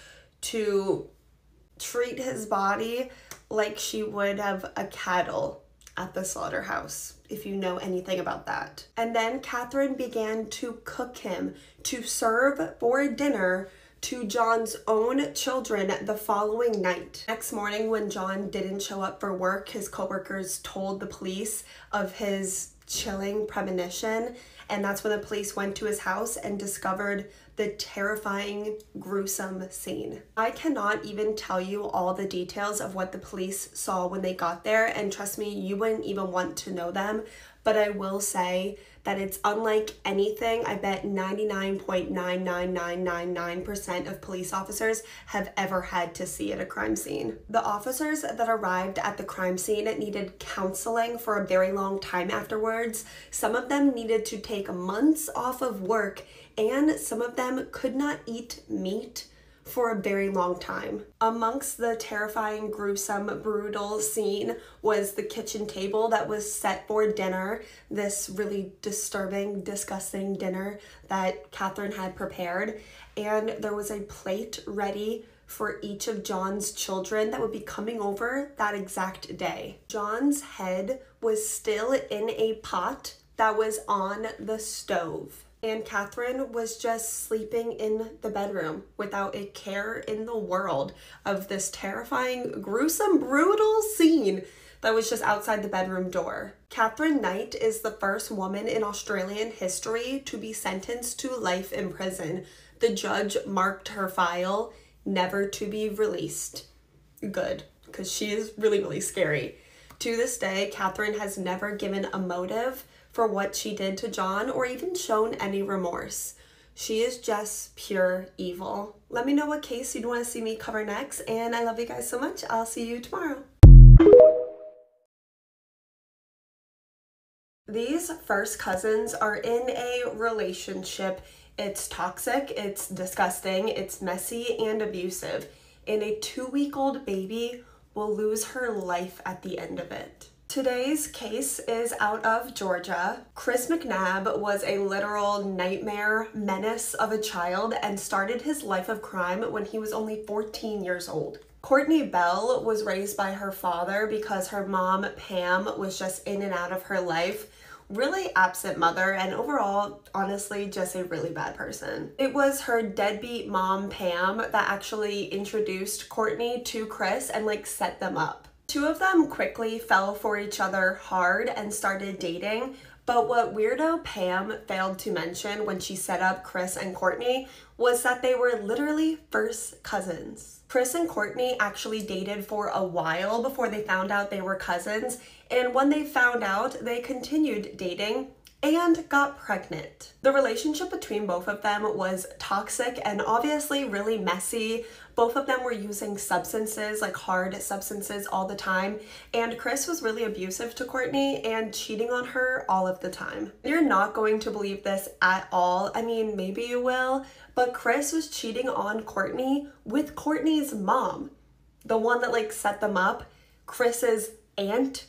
to treat his body like she would have a cattle at the slaughterhouse, if you know anything about that. And then Catherine began to cook him to serve for dinner to John's own children the following night. Next morning, when John didn't show up for work, his coworkers told the police of his chilling premonition, and that's when the police went to his house and discovered the terrifying, gruesome scene. I cannot even tell you all the details of what the police saw when they got there, and trust me, you wouldn't even want to know them, but I will say that it's unlike anything I bet 99.99999% of police officers have ever had to see at a crime scene. The officers that arrived at the crime scene needed counseling for a very long time afterwards. Some of them needed to take months off of work, and some of them could not eat meat for a very long time. Amongst the terrifying, gruesome, brutal scene was the kitchen table that was set for dinner, this really disturbing, disgusting dinner that Catherine had prepared, and there was a plate ready for each of John's children that would be coming over that exact day. John's head was still in a pot that was on the stove. And Catherine was just sleeping in the bedroom without a care in the world of this terrifying, gruesome, brutal scene that was just outside the bedroom door. Catherine Knight is the first woman in Australian history to be sentenced to life in prison. The judge marked her file never to be released. Good, because she is really, really scary. To this day, Catherine has never given a motive for what she did to John or even shown any remorse. She is just pure evil. Let me know what case you'd want to see me cover next, and I love you guys so much. I'll see you tomorrow. These first cousins are in a relationship. It's toxic, it's disgusting, it's messy and abusive, and a 2-week-old baby will lose her life at the end of it. Today's case is out of Georgia. Chris McNabb was a literal nightmare menace of a child and started his life of crime when he was only 14 years old. Courtney Bell was raised by her father because her mom, Pam, was just in and out of her life. Really absent mother, and overall, honestly, just a really bad person. It was her deadbeat mom, Pam, that actually introduced Courtney to Chris and set them up. Two of them quickly fell for each other hard and started dating, but what weirdo Pam failed to mention when she set up Chris and Courtney was that they were literally first cousins. Chris and Courtney actually dated for a while before they found out they were cousins, and when they found out, they continued dating and got pregnant. The relationship between both of them was toxic and obviously really messy. Both of them were using substances, hard substances, all the time, and Chris was really abusive to Courtney and cheating on her all of the time. You're not going to believe this at all. I mean, maybe you will, but Chris was cheating on Courtney with Courtney's mom, the one that set them up, Chris's aunt,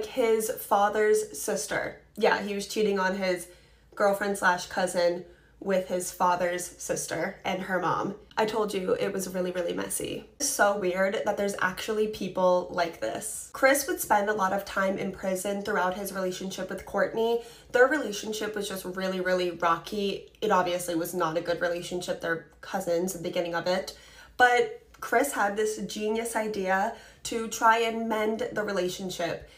his father's sister. Yeah, he was cheating on his girlfriend / cousin with his father's sister and her mom. I told you it was really, really messy. It's so weird that there's actually people like this. Chris would spend a lot of time in prison throughout his relationship with Courtney. Their relationship was just really, really rocky. It obviously was not a good relationship. They're cousins at the beginning of it. But Chris had this genius idea to try and mend the relationship.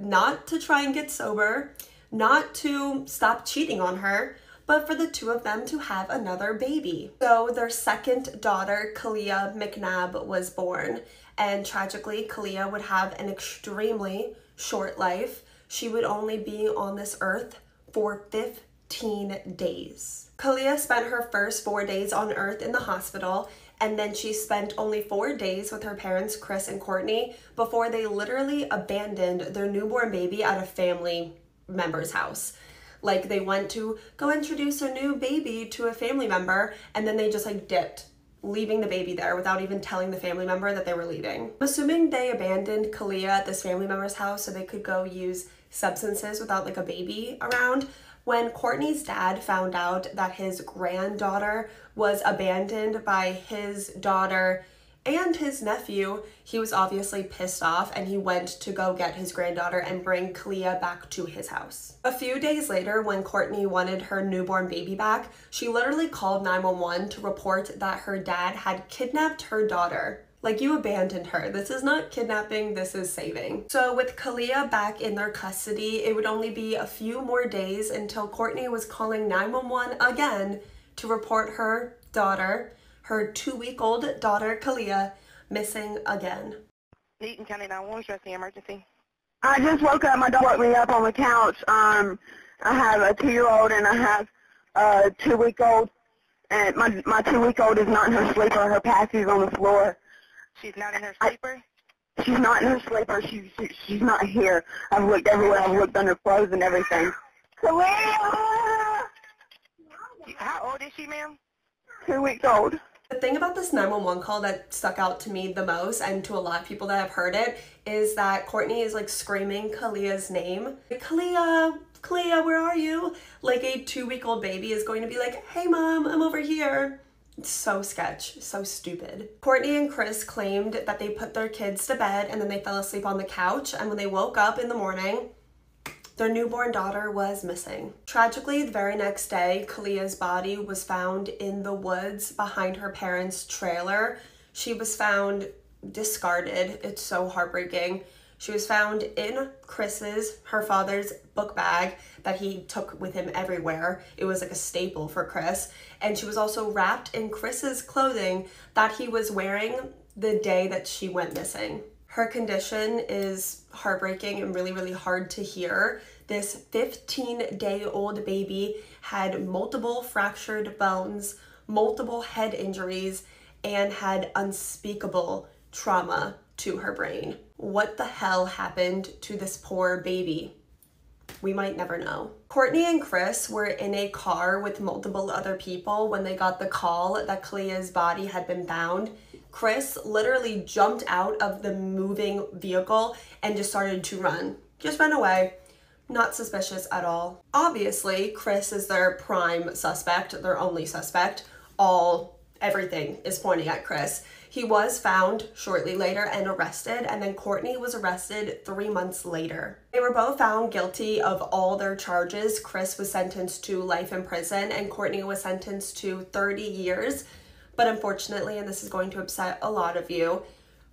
Not to try and get sober, not to stop cheating on her, but for the two of them to have another baby. So their second daughter, Kalia McNabb, was born. And tragically, Kalia would have an extremely short life. She would only be on this earth for 15 days. Kalia spent her first 4 days on earth in the hospital, and then she spent only 4 days with her parents, Chris and Courtney, before they literally abandoned their newborn baby at a family member's house. They went to go introduce a new baby to a family member, and then they just dipped, leaving the baby there without even telling the family member that they were leaving. I'm assuming they abandoned Kalia at this family member's house so they could go use substances without a baby around. When Courtney's dad found out that his granddaughter was abandoned by his daughter and his nephew, he was obviously pissed off, and he went to go get his granddaughter and bring Kalia back to his house. A few days later, when Courtney wanted her newborn baby back, she literally called 911 to report that her dad had kidnapped her daughter. You abandoned her. This is not kidnapping, this is saving. So with Kalia back in their custody, it would only be a few more days until Courtney was calling 911 again to report her daughter, her 2-week-old daughter, Kalia, missing again. Eaton County 911, stress the emergency. I just woke up. My dog woke me up on the couch. I have a 2-year-old and I have a 2-week-old. And my 2-week-old is not in her sleeper. Her passie's on the floor. She's not in her sleeper? She's not in her sleeper. She's not here. I've looked everywhere. I've looked under clothes and everything. How old is she, ma'am? 2 weeks old. The thing about this 911 call that stuck out to me the most, and to a lot of people that have heard it, is that Courtney is screaming Kalia's name. Kalia, where are you? A 2-week-old baby is going to be hey mom, I'm over here. It's so sketch, so stupid. Courtney and Chris claimed that they put their kids to bed and then they fell asleep on the couch, and when they woke up in the morning, their newborn daughter was missing. Tragically, the very next day, Kalia's body was found in the woods behind her parents' trailer. She was found discarded. It's so heartbreaking. She was found in Chris's, her father's, book bag that he took with him everywhere. It was a staple for Chris. And she was also wrapped in Chris's clothing that he was wearing the day that she went missing. Her condition is heartbreaking and really, really hard to hear. This 15-day-old baby had multiple fractured bones, multiple head injuries, and had unspeakable trauma to her brain. What the hell happened to this poor baby? We might never know. Courtney and Chris were in a car with multiple other people when they got the call that Kalia's body had been found. Chris literally jumped out of the moving vehicle and just started to run. Just ran away. Not suspicious at all. Obviously, Chris is their prime suspect, their only suspect. Everything is pointing at Chris. He was found shortly later and arrested, and then Courtney was arrested 3 months later. They were both found guilty of all their charges. Chris was sentenced to life in prison, and Courtney was sentenced to 30 years. But unfortunately, and this is going to upset a lot of you,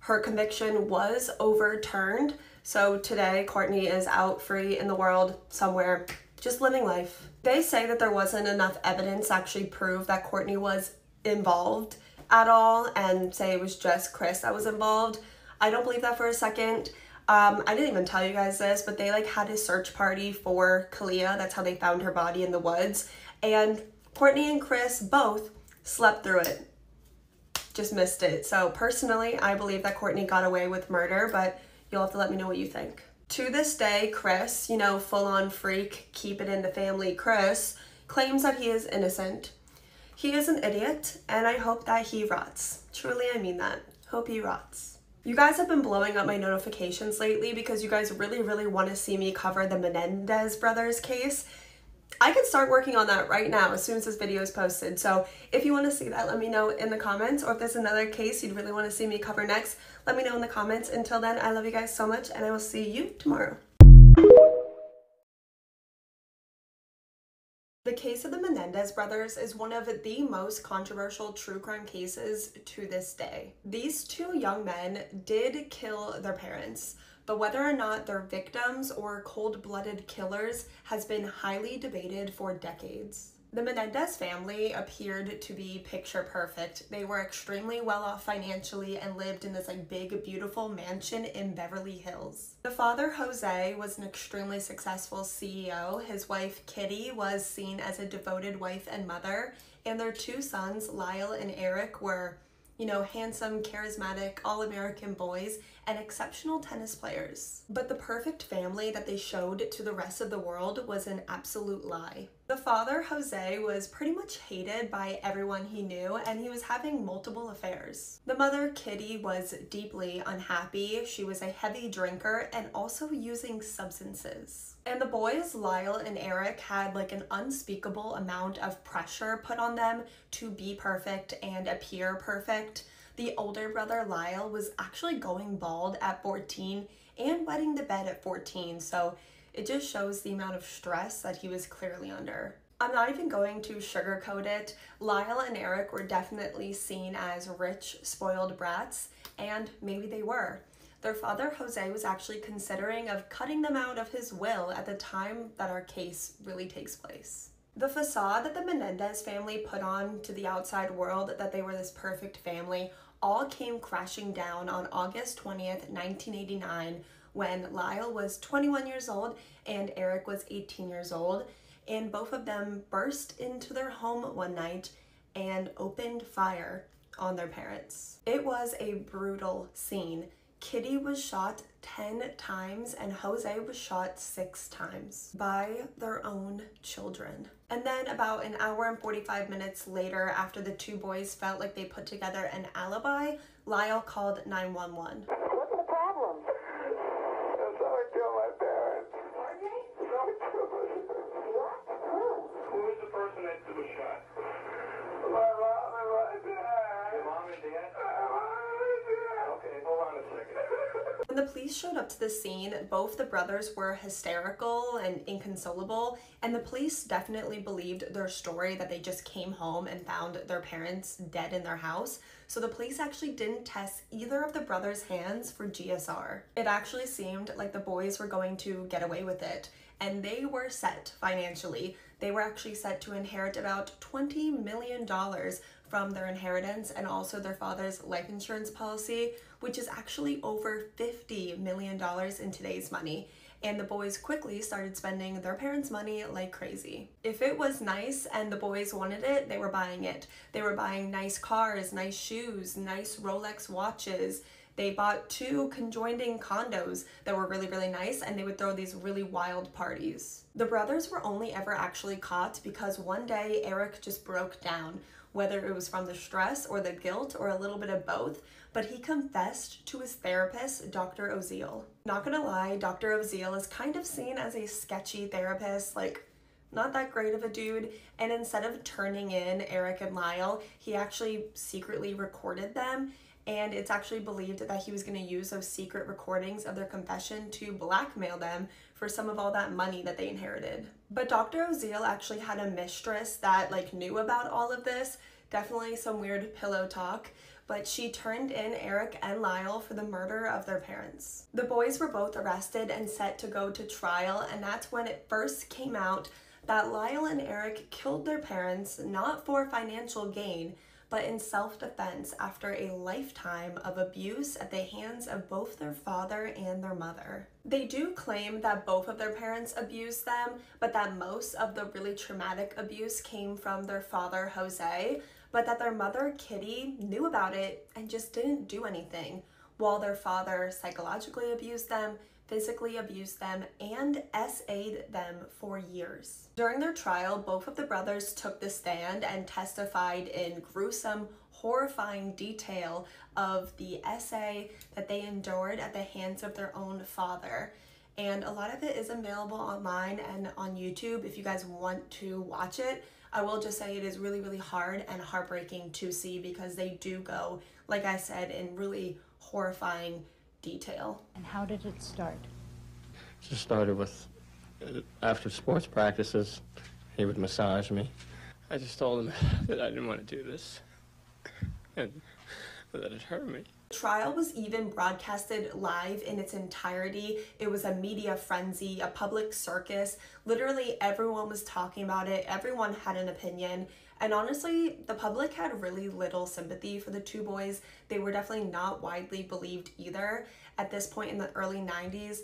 her conviction was overturned. So today, Courtney is out free in the world somewhere, just living life. They say that there wasn't enough evidence to actually prove that Courtney was involved at all, and say it was just Chris that was involved. I don't believe that for a second. I didn't even tell you guys this, but they had a search party for Kalia. That's how they found her body in the woods. And Courtney and Chris both slept through it. Just missed it. So personally, I believe that Courtney got away with murder, but you'll have to let me know what you think. To this day, Chris, full-on freak, keep it in the family Chris, claims that he is innocent. He is an idiot, and I hope that he rots. Truly, I mean that. Hope he rots. You guys have been blowing up my notifications lately because you guys really, really want to see me cover the Menendez brothers case. I can start working on that right now as soon as this video is posted. So if you want to see that, let me know in the comments. Or if there's another case you'd really want to see me cover next, let me know in the comments. Until then, I love you guys so much, and I will see you tomorrow. The case of the Menendez brothers is one of the most controversial true crime cases to this day. These two young men did kill their parents, but whether or not they're victims or cold-blooded killers has been highly debated for decades. The Menendez family appeared to be picture perfect. They were extremely well off financially and lived in this big, beautiful mansion in Beverly Hills. The father, Jose, was an extremely successful CEO. His wife, Kitty, was seen as a devoted wife and mother. And their two sons, Lyle and Eric, were handsome, charismatic, all-American boys and exceptional tennis players. But the perfect family that they showed to the rest of the world was an absolute lie. The father, Jose, was pretty much hated by everyone he knew, and he was having multiple affairs. The mother, Kitty, was deeply unhappy. She was a heavy drinker and also using substances. And the boys, Lyle and Eric, had an unspeakable amount of pressure put on them to be perfect and appear perfect. The older brother, Lyle, was actually going bald at 14 and wetting the bed at 14, so it just shows the amount of stress that he was clearly under. I'm not even going to sugarcoat it. Lyle and Eric were definitely seen as rich, spoiled brats, and maybe they were. Their father, Jose, was actually considering of cutting them out of his will at the time that our case really takes place. The facade that the Menendez family put on to the outside world, that they were this perfect family, all came crashing down on August 20th, 1989, when Lyle was 21 years old and Eric was 18 years old, and both of them burst into their home one night and opened fire on their parents. It was a brutal scene. Kitty was shot 10 times and Jose was shot 6 times by their own children. And then about an hour and 45 minutes later, after the two boys felt like they put together an alibi, Lyle called 911. What's the problem? Someone killed my parents. Who was the person that was shot? My mom and my dad. Your mom and dad? Okay, hold on a second. When the police showed up to the scene, both the brothers were hysterical and inconsolable, and the police definitely believed their story that they just came home and found their parents dead in their house. So the police actually didn't test either of the brothers' hands for GSR. It actually seemed like the boys were going to get away with it, and they were set financially. They were actually set to inherit about $20 million from their inheritance and also their father's life insurance policy, which is actually over $50 million in today's money. And the boys quickly started spending their parents' money like crazy. If it was nice and the boys wanted it, they were buying it. They were buying nice cars, nice shoes, nice Rolex watches. They bought 2 conjoining condos that were really, really nice, and they would throw these really wild parties. The brothers were only ever actually caught because one day Eric just broke down, whether it was from the stress or the guilt or a little bit of both, but he confessed to his therapist, Dr. Oziel. Not gonna lie, Dr. Oziel is kind of seen as a sketchy therapist, like not that great of a dude, and instead of turning in Eric and Lyle, he actually secretly recorded them, and it's actually believed that he was going to use those secret recordings of their confession to blackmail them for some of all that money that they inherited. But Dr. Oziel actually had a mistress that knew about all of this, definitely some weird pillow talk, but she turned in Eric and Lyle for the murder of their parents. The boys were both arrested and set to go to trial, and that's when it first came out that Lyle and Eric killed their parents not for financial gain, but in self-defense after a lifetime of abuse at the hands of both their father and their mother. They do claim that both of their parents abused them, but that most of the really traumatic abuse came from their father, Jose, but that their mother, Kitty, knew about it and just didn't do anything, while their father psychologically abused them, physically abused them, and SA'd them for years. During their trial, both of the brothers took the stand and testified in gruesome, horrifying detail of the SA that they endured at the hands of their own father. And a lot of it is available online and on YouTube if you guys want to watch it. I will just say it is really, really hard and heartbreaking to see because they do go, like I said, in really horrifying detail. And how did it start? It just started with, after sports practices, he would massage me. I just told him that I didn't want to do this and that it hurt me. The trial was even broadcasted live in its entirety. It was a media frenzy, a public circus. Literally everyone was talking about it. Everyone had an opinion. And honestly, the public had really little sympathy for the 2 boys. They were definitely not widely believed either. At this point in the early 90s,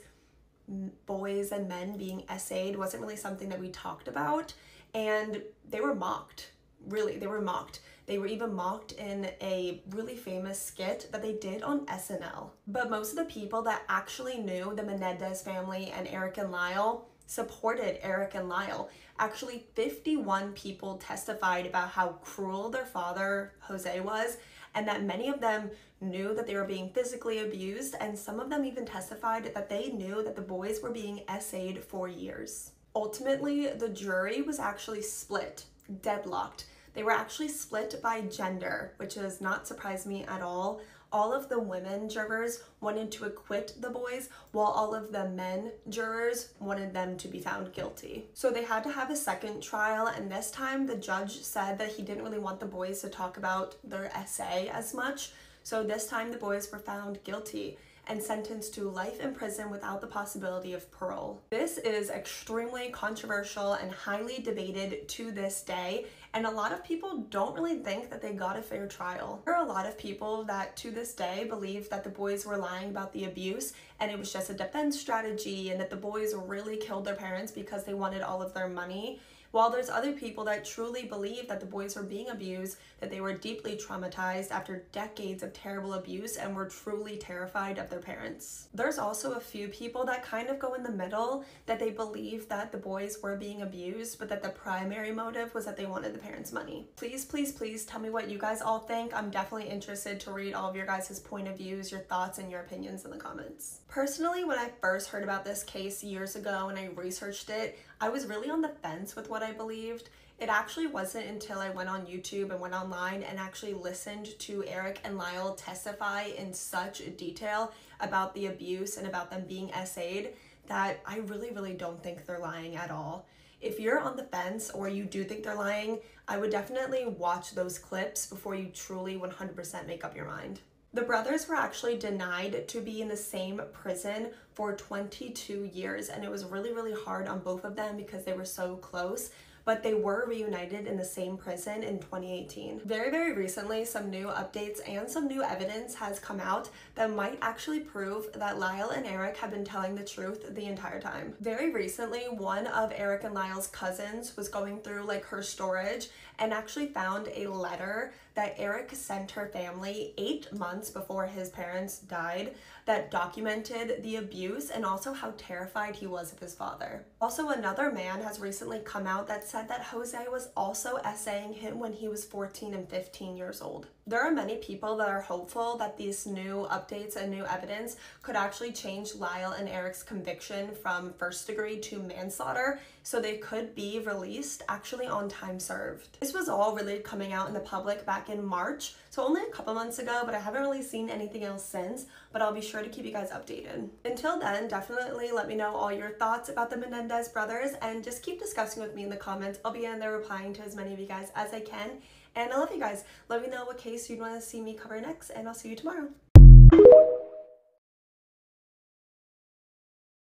boys and men being SA'd wasn't really something that we talked about. And they were mocked. Really, they were mocked. They were even mocked in a really famous skit that they did on SNL. But most of the people that actually knew the Menendez family and Eric and Lyle supported Eric and Lyle. Actually, 51 people testified about how cruel their father, Jose, was, and that many of them knew that they were being physically abused, and some of them even testified that they knew that the boys were being SA'd for years. Ultimately, the jury was actually split, deadlocked. They were actually split by gender, which does not surprise me at all. All of the women jurors wanted to acquit the boys, while all of the men jurors wanted them to be found guilty. So they had to have a second trial, and this time the judge said that he didn't really want the boys to talk about their SA as much. So this time the boys were found guilty and sentenced to life in prison without the possibility of parole. This is extremely controversial and highly debated to this day, and a lot of people don't really think that they got a fair trial. There are a lot of people that to this day believe that the boys were lying about the abuse and it was just a defense strategy and that the boys really killed their parents because they wanted all of their money. While there's other people that truly believe that the boys were being abused, that they were deeply traumatized after decades of terrible abuse and were truly terrified of their parents. There's also a few people that kind of go in the middle, that they believe that the boys were being abused, but that the primary motive was that they wanted the parents' money. Please, please, please tell me what you guys all think. I'm definitely interested to read all of your guys' point of views, your thoughts, and your opinions in the comments. Personally, when I first heard about this case years ago and I researched it, I was really on the fence with what I believed. It actually wasn't until I went on YouTube and went online and actually listened to Eric and Lyle testify in such detail about the abuse and about them being SA'd that I really, really don't think they're lying at all. If you're on the fence or you do think they're lying, I would definitely watch those clips before you truly 100% make up your mind. The brothers were actually denied to be in the same prison for 22 years, and it was really, really hard on both of them because they were so close, but they were reunited in the same prison in 2018. Very, very recently, some new updates and some new evidence has come out that might actually prove that Lyle and Eric have been telling the truth the entire time. Very recently, one of Eric and Lyle's cousins was going through her storage, and actually found a letter that Eric sent her family 8 months before his parents died that documented the abuse and also how terrified he was of his father. Also, another man has recently come out that said that Jose was also essaying him when he was 14 and 15 years old. There are many people that are hopeful that these new updates and new evidence could actually change Lyle and Eric's conviction from first degree to manslaughter, so they could be released actually on time served. This was all really coming out in the public back in March, so only a couple months ago, but I haven't really seen anything else since, but I'll be sure to keep you guys updated. Until then, definitely let me know all your thoughts about the Menendez brothers and just keep discussing with me in the comments. I'll be in there replying to as many of you guys as I can. And I love you guys. Let me know what case you'd want to see me cover next, and I'll see you tomorrow.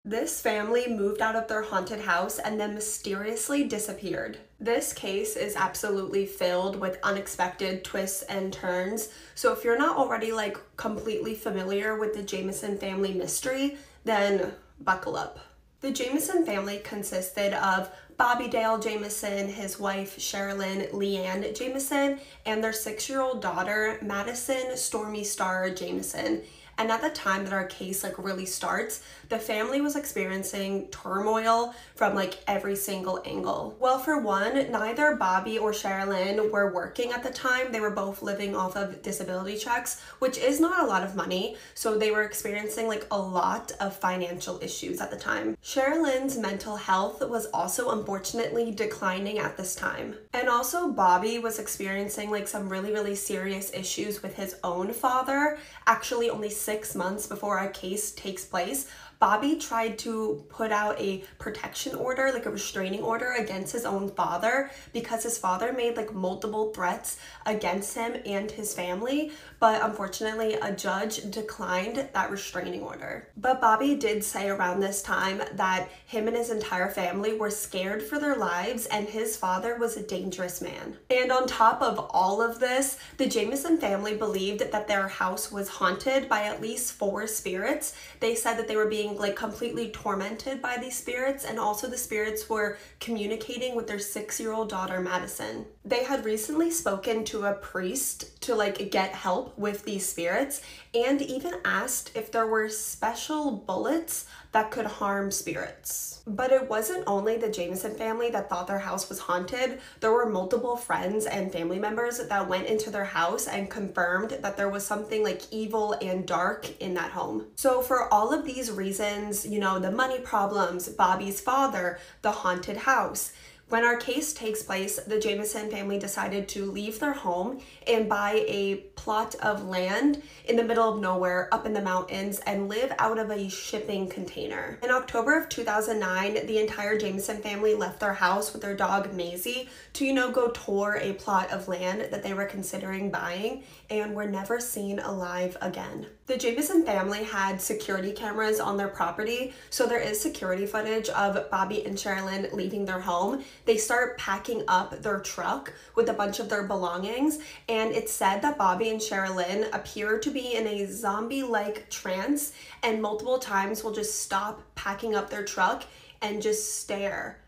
This family moved out of their haunted house and then mysteriously disappeared. This case is absolutely filled with unexpected twists and turns, so if you're not already like completely familiar with the Jameson family mystery, then buckle up. The Jameson family consisted of Bobby Dale Jameson, his wife Sherilyn Leanne Jameson, and their 6-year-old daughter Madison Stormy Star Jameson. And at the time that our case really starts, the family was experiencing turmoil from every single angle. Well, for one, neither Bobby or Sherilyn were working at the time. They were both living off of disability checks, which is not a lot of money. So they were experiencing a lot of financial issues at the time. Sherilyn's mental health was also unfortunately declining at this time. And also Bobby was experiencing some really, really serious issues with his own father. Actually, only 6 months before our case takes place, Bobby tried to put out a protection order, a restraining order against his own father because his father made multiple threats against him and his family, but unfortunately a judge declined that restraining order. But Bobby did say around this time that him and his entire family were scared for their lives and his father was a dangerous man. And on top of all of this, the Jameson family believed that their house was haunted by at least 4 spirits. They said that they were being completely tormented by these spirits, and also the spirits were communicating with their 6-year-old daughter Madison. They had recently spoken to a priest to get help with these spirits and even asked if there were special bullets that could harm spirits. But it wasn't only the Jameson family that thought their house was haunted. There were multiple friends and family members that went into their house and confirmed that there was something evil and dark in that home. So for all of these reasons, the money problems, Bobby's father, the haunted house, when our case takes place, the Jameson family decided to leave their home and buy a plot of land in the middle of nowhere up in the mountains and live out of a shipping container. In October of 2009, the entire Jameson family left their house with their dog Maisie to, go tour a plot of land that they were considering buying and were never seen alive again. The Jameson family had security cameras on their property, so there is security footage of Bobby and Sherilyn leaving their home. They start packing up their truck with a bunch of their belongings, and it's said that Bobby and Sherilyn appear to be in a zombie-like trance and multiple times will just stop packing up their truck and just stare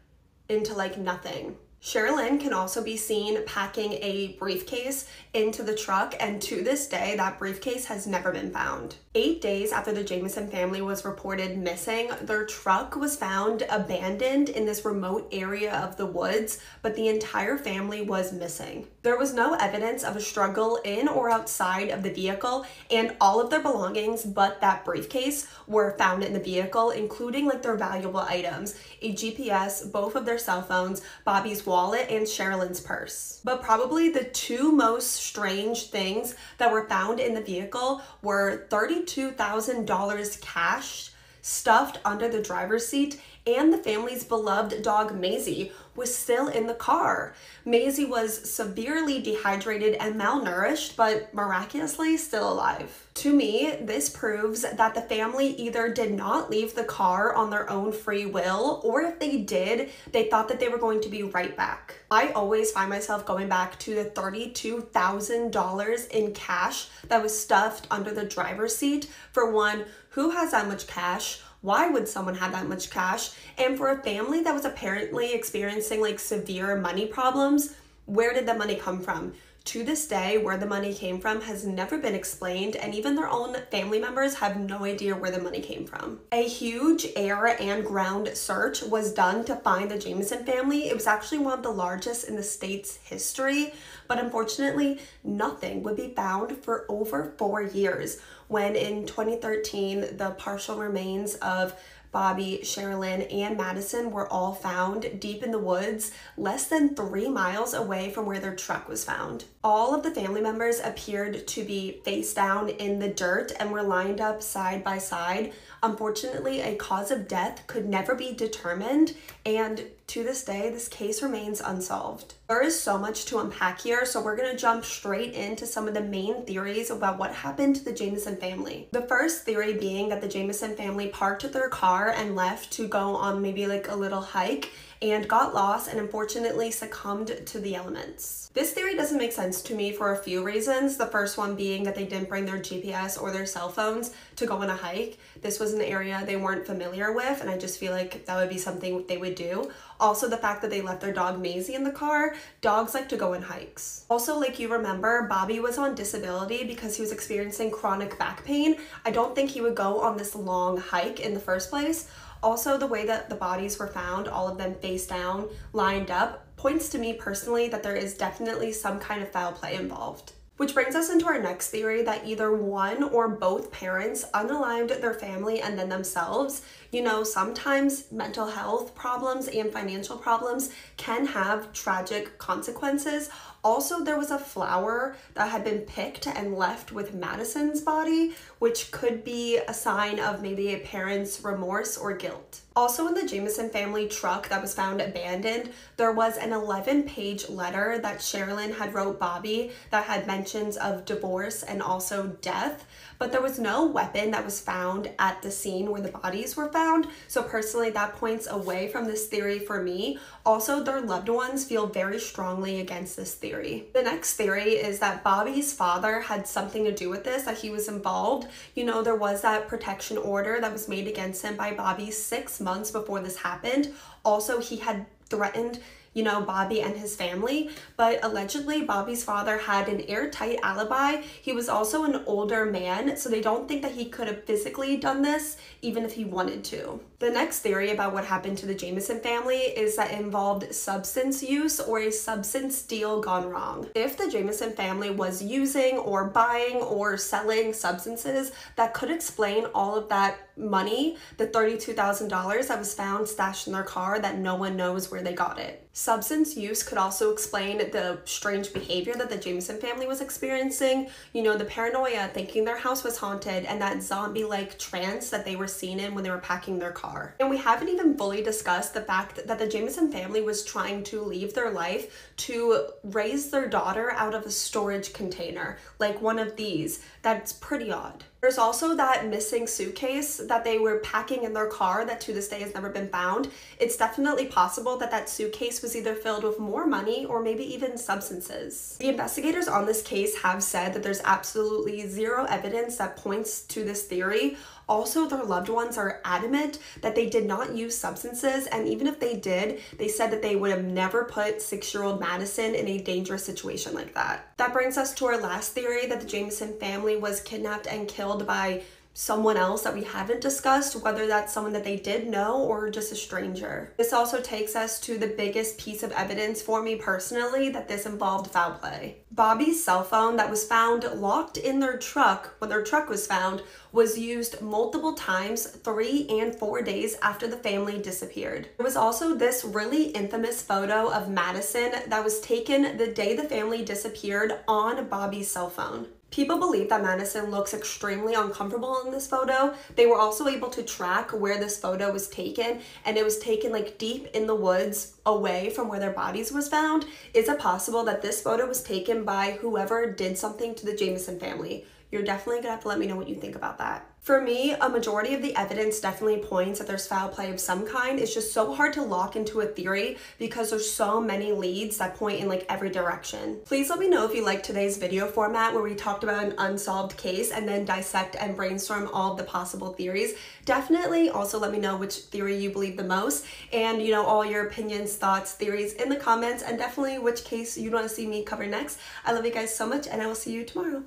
into nothing. Sherilyn can also be seen packing a briefcase into the truck, and to this day, that briefcase has never been found. 8 days after the Jameson family was reported missing, their truck was found abandoned in this remote area of the woods, but the entire family was missing. There was no evidence of a struggle in or outside of the vehicle, and all of their belongings but that briefcase were found in the vehicle, including their valuable items, a GPS, both of their cell phones, Bobby's wallet, and Sherilyn's purse. But probably the 2 most strange things that were found in the vehicle were $32,000 cash stuffed under the driver's seat, and the family's beloved dog Maisie was still in the car. Maisie was severely dehydrated and malnourished, but miraculously still alive. To me, this proves that the family either did not leave the car on their own free will, or if they did, they thought that they were going to be right back. I always find myself going back to the $32,000 in cash that was stuffed under the driver's seat. For one, who has that much cash? Why would someone have that much cash? And for a family that was apparently experiencing severe money problems, Where did the money come from? To this day, where the money came from has never been explained, and even their own family members have no idea where the money came from. A huge air and ground search was done to find the Jamison family. It was actually one of the largest in the state's history, but unfortunately, nothing would be found for over 4 years, when in 2013, the partial remains of Bobby, Sherilyn, and Madison were all found deep in the woods, less than 3 miles away from where their truck was found. All of the family members appeared to be face down in the dirt and were lined up side by side. Unfortunately, a cause of death could never be determined, and to this day, this case remains unsolved. There is so much to unpack here, so we're gonna jump straight into some of the main theories about what happened to the Jamison family. The first theory being that the Jamison family parked their car and left to go on maybe like a little hike and got lost and unfortunately succumbed to the elements. This theory doesn't make sense to me for a few reasons. The first one being that they didn't bring their GPS or their cell phones to go on a hike. This was an area they weren't familiar with, and I just feel like that would be something they would do. Also, the fact that they left their dog Maisie in the car. Dogs like to go on hikes. Also, like you remember, Bobby was on disability because he was experiencing chronic back pain. I don't think he would go on this long hike in the first place. Also, the way that the bodies were found, all of them face down, lined up, points to me personally that there is definitely some kind of foul play involved. Which brings us into our next theory that either one or both parents unaligned their family and then themselves. You know, sometimes mental health problems and financial problems can have tragic consequences. Also, there was a flower that had been picked and left with Madison's body, which could be a sign of maybe a parent's remorse or guilt. Also, in the Jamison family truck that was found abandoned, there was an 11-page letter that Sherilyn had wrote Bobby that had mentions of divorce and also death, but there was no weapon that was found at the scene where the bodies were found, so personally that points away from this theory for me. Also, their loved ones feel very strongly against this theory. The next theory is that Bobby's father had something to do with this, that he was involved. You know, there was that protection order that was made against him by Bobby 6 months before this happened. Also, he had threatened, you know, Bobby and his family, but allegedly Bobby's father had an airtight alibi. He was also an older man, so they don't think that he could have physically done this even if he wanted to. The next theory about what happened to the Jamison family is that it involved substance use or a substance deal gone wrong. If the Jamison family was using or buying or selling substances, that could explain all of that money, the $32,000 that was found stashed in their car that no one knows where they got it. Substance use could also explain the strange behavior that the Jamison family was experiencing. You know, the paranoia, thinking their house was haunted, and that zombie-like trance that they were seen in when they were packing their car. And we haven't even fully discussed the fact that the Jamison family was trying to leave their life to raise their daughter out of a storage container, like one of these. That's pretty odd. There's also that missing suitcase that they were packing in their car that to this day has never been found. It's definitely possible that that suitcase was either filled with more money or maybe even substances. The investigators on this case have said that there's absolutely zero evidence that points to this theory. Also, their loved ones are adamant that they did not use substances, and even if they did, they said that they would have never put 6-year-old Madison in a dangerous situation like that. That brings us to our last theory, that the Jamison family was kidnapped and killed by someone else that we haven't discussed, whether that's someone that they did know or just a stranger. This also takes us to the biggest piece of evidence for me personally that this involved foul play. Bobby's cell phone that was found locked in their truck when their truck was found was used multiple times 3 and 4 days after the family disappeared. There was also this really infamous photo of Madison that was taken the day the family disappeared on Bobby's cell phone. People believe that Madison looks extremely uncomfortable in this photo. They were also able to track where this photo was taken, and it was taken like deep in the woods away from where their bodies was found. Is it possible that this photo was taken by whoever did something to the Jamison family? You're definitely gonna have to let me know what you think about that. For me, a majority of the evidence definitely points that there's foul play of some kind. It's just so hard to lock into a theory because there's so many leads that point in like every direction. Please let me know if you liked today's video format where we talked about an unsolved case and then dissect and brainstorm all of the possible theories. Definitely also let me know which theory you believe the most, and you know, all your opinions, thoughts, theories in the comments, and definitely which case you want to see me cover next. I love you guys so much, and I will see you tomorrow.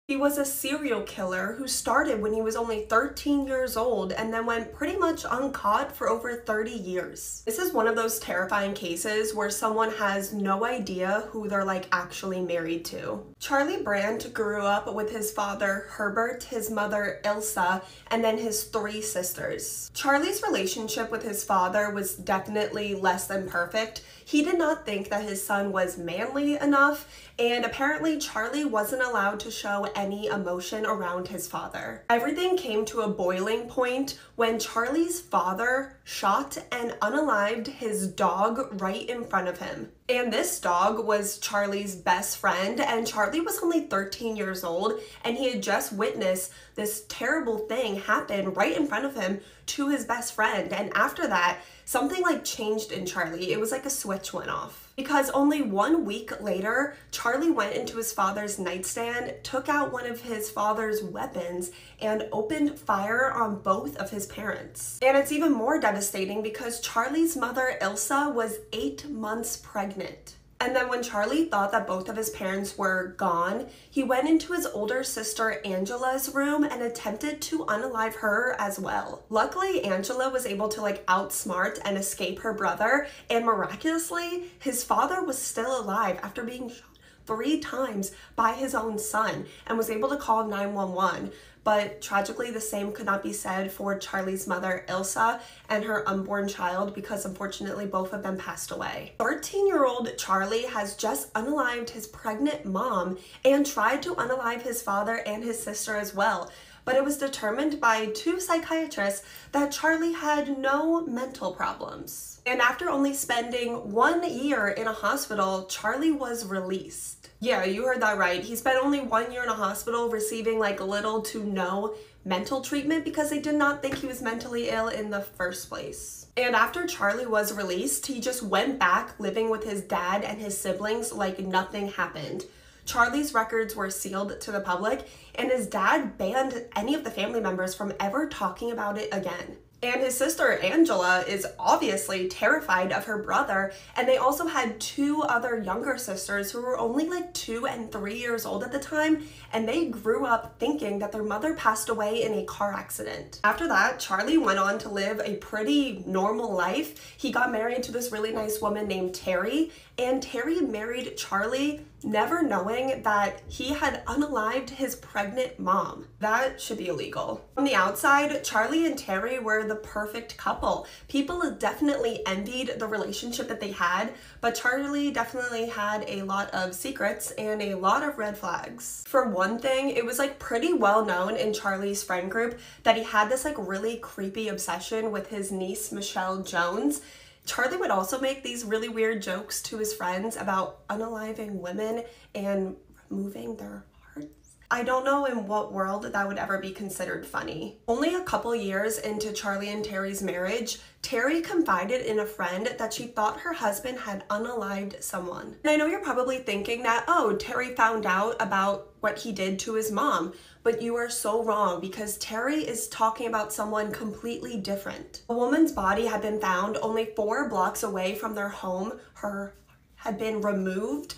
He was a serial killer who started when he was only 13 years old and then went pretty much uncaught for over 30 years. This is one of those terrifying cases where someone has no idea who they're like actually married to. Charlie Brandt grew up with his father Herbert, his mother Ilsa, and then his 3 sisters. Charlie's relationship with his father was definitely less than perfect. He did not think that his son was manly enough, and apparently Charlie wasn't allowed to show any emotion around his father. Everything came to a boiling point when Charlie's father shot and unalived his dog right in front of him. And this dog was Charlie's best friend, and Charlie was only 13 years old, and he had just witnessed this terrible thing happen right in front of him to his best friend. And after that, something like changed in Charlie. It was like a switch went off. Because only 1 week later, Charlie went into his father's nightstand, took out one of his father's weapons, and opened fire on both of his parents. And it's even more devastating because Charlie's mother, Ilsa, was 8 months pregnant. And then when Charlie thought that both of his parents were gone, he went into his older sister Angela's room and attempted to unalive her as well. Luckily, Angela was able to like outsmart and escape her brother, and miraculously, his father was still alive after being shot 3 times by his own son and was able to call 911. But tragically, the same could not be said for Charlie's mother, Ilsa, and her unborn child, because unfortunately both of them passed away. 13-year-old Charlie has just unalived his pregnant mom and tried to unalive his father and his sister as well. But it was determined by 2 psychiatrists that Charlie had no mental problems. And after only spending 1 year in a hospital, Charlie was released. Yeah, you heard that right. He spent only 1 year in a hospital receiving like little to no mental treatment because they did not think he was mentally ill in the first place. And after Charlie was released, he just went back living with his dad and his siblings like nothing happened. Charlie's records were sealed to the public, and his dad banned any of the family members from ever talking about it again. And his sister Angela is obviously terrified of her brother, and they also had 2 other younger sisters who were only like 2 and 3 years old at the time, and they grew up thinking that their mother passed away in a car accident. After that, Charlie went on to live a pretty normal life. He got married to this really nice woman named Terry, and Terry married Charlie never knowing that he had unalived his pregnant mom. That should be illegal. From the outside, Charlie and Terry were the perfect couple. People definitely envied the relationship that they had, but Charlie definitely had a lot of secrets and a lot of red flags. For one thing, it was like pretty well known in Charlie's friend group that he had this like really creepy obsession with his niece, Michelle Jones. Charlie would also make these really weird jokes to his friends about unaliving women and removing their hearts. I don't know in what world that would ever be considered funny. Only a couple years into Charlie and Terry's marriage, Terry confided in a friend that she thought her husband had unalived someone. And I know you're probably thinking that, oh, Terry found out about what he did to his mom, but you are so wrong because Terry is talking about someone completely different. A woman's body had been found only 4 blocks away from their home. Her had been removed,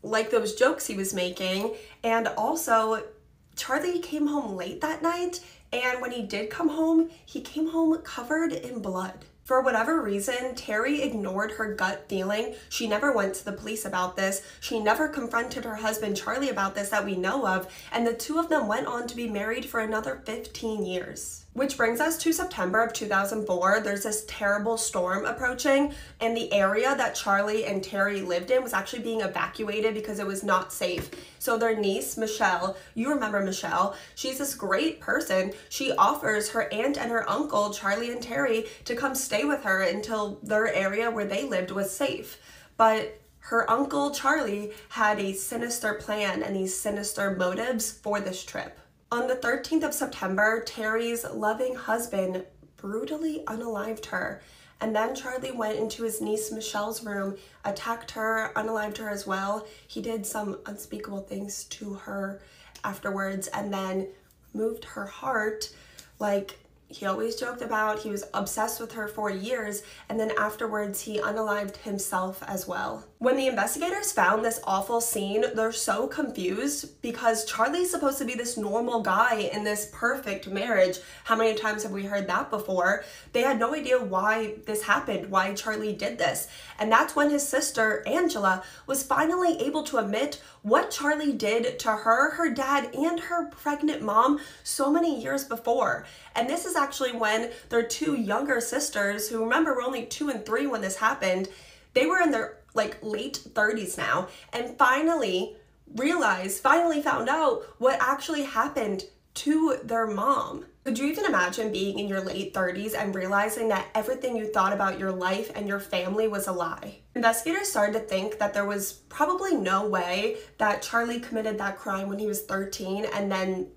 like those jokes he was making, and also Charlie came home late that night, and when he did come home, he came home covered in blood. For whatever reason, Terry ignored her gut feeling. She never went to the police about this. She never confronted her husband Charlie about this that we know of, and the 2 of them went on to be married for another 15 years. Which brings us to September of 2004. There's this terrible storm approaching, and the area that Charlie and Terry lived in was actually being evacuated because it was not safe. So their niece, Michelle, you remember Michelle, she's this great person. She offers her aunt and her uncle, Charlie and Terry, to come stay with her until their area where they lived was safe. But Her uncle Charlie had a sinister plan and these sinister motives for this trip. On the 13th of September, Terry's loving husband brutally unalived her. And then Charlie went into his niece Michelle's room, attacked her, unalived her as well. He did some unspeakable things to her afterwards and then moved her heart like he always joked about. He was obsessed with her for years, and then afterwards he unalived himself as well. When the investigators found this awful scene, they're so confused because Charlie's supposed to be this normal guy in this perfect marriage. How many times have we heard that before? They had no idea why this happened, why Charlie did this. And that's when his sister, Angela, was finally able to admit what Charlie did to her, her dad, and her pregnant mom so many years before. And this is actually when their two younger sisters, who remember were only 2 and 3 when this happened, they were in their late 30s now, and finally found out what actually happened to their mom. Could you even imagine being in your late 30s and realizing that everything you thought about your life and your family was a lie? Investigators started to think that there was probably no way that Charlie committed that crime when he was 13 and then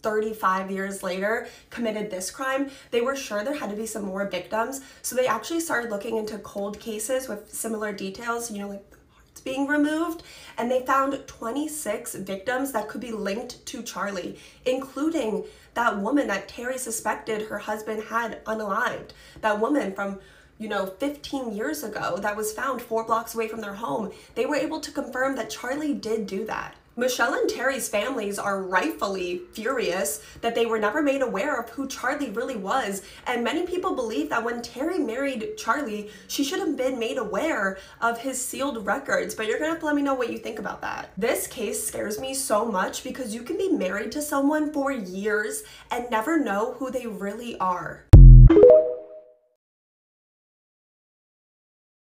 35 years later committed this crime. They were sure there had to be some more victims, so they actually started looking into cold cases with similar details, like the hearts being removed, and they found 26 victims that could be linked to Charlie, including that woman that Terry suspected her husband had unalived, that woman from 15 years ago that was found 4 blocks away from their home. They were able to confirm that Charlie did do that. Michelle and Terry's families are rightfully furious that they were never made aware of who Charlie really was, and many people believe that when Terry married Charlie, she should have been made aware of his sealed records, but you're gonna have to let me know what you think about that. This case scares me so much because you can be married to someone for years and never know who they really are.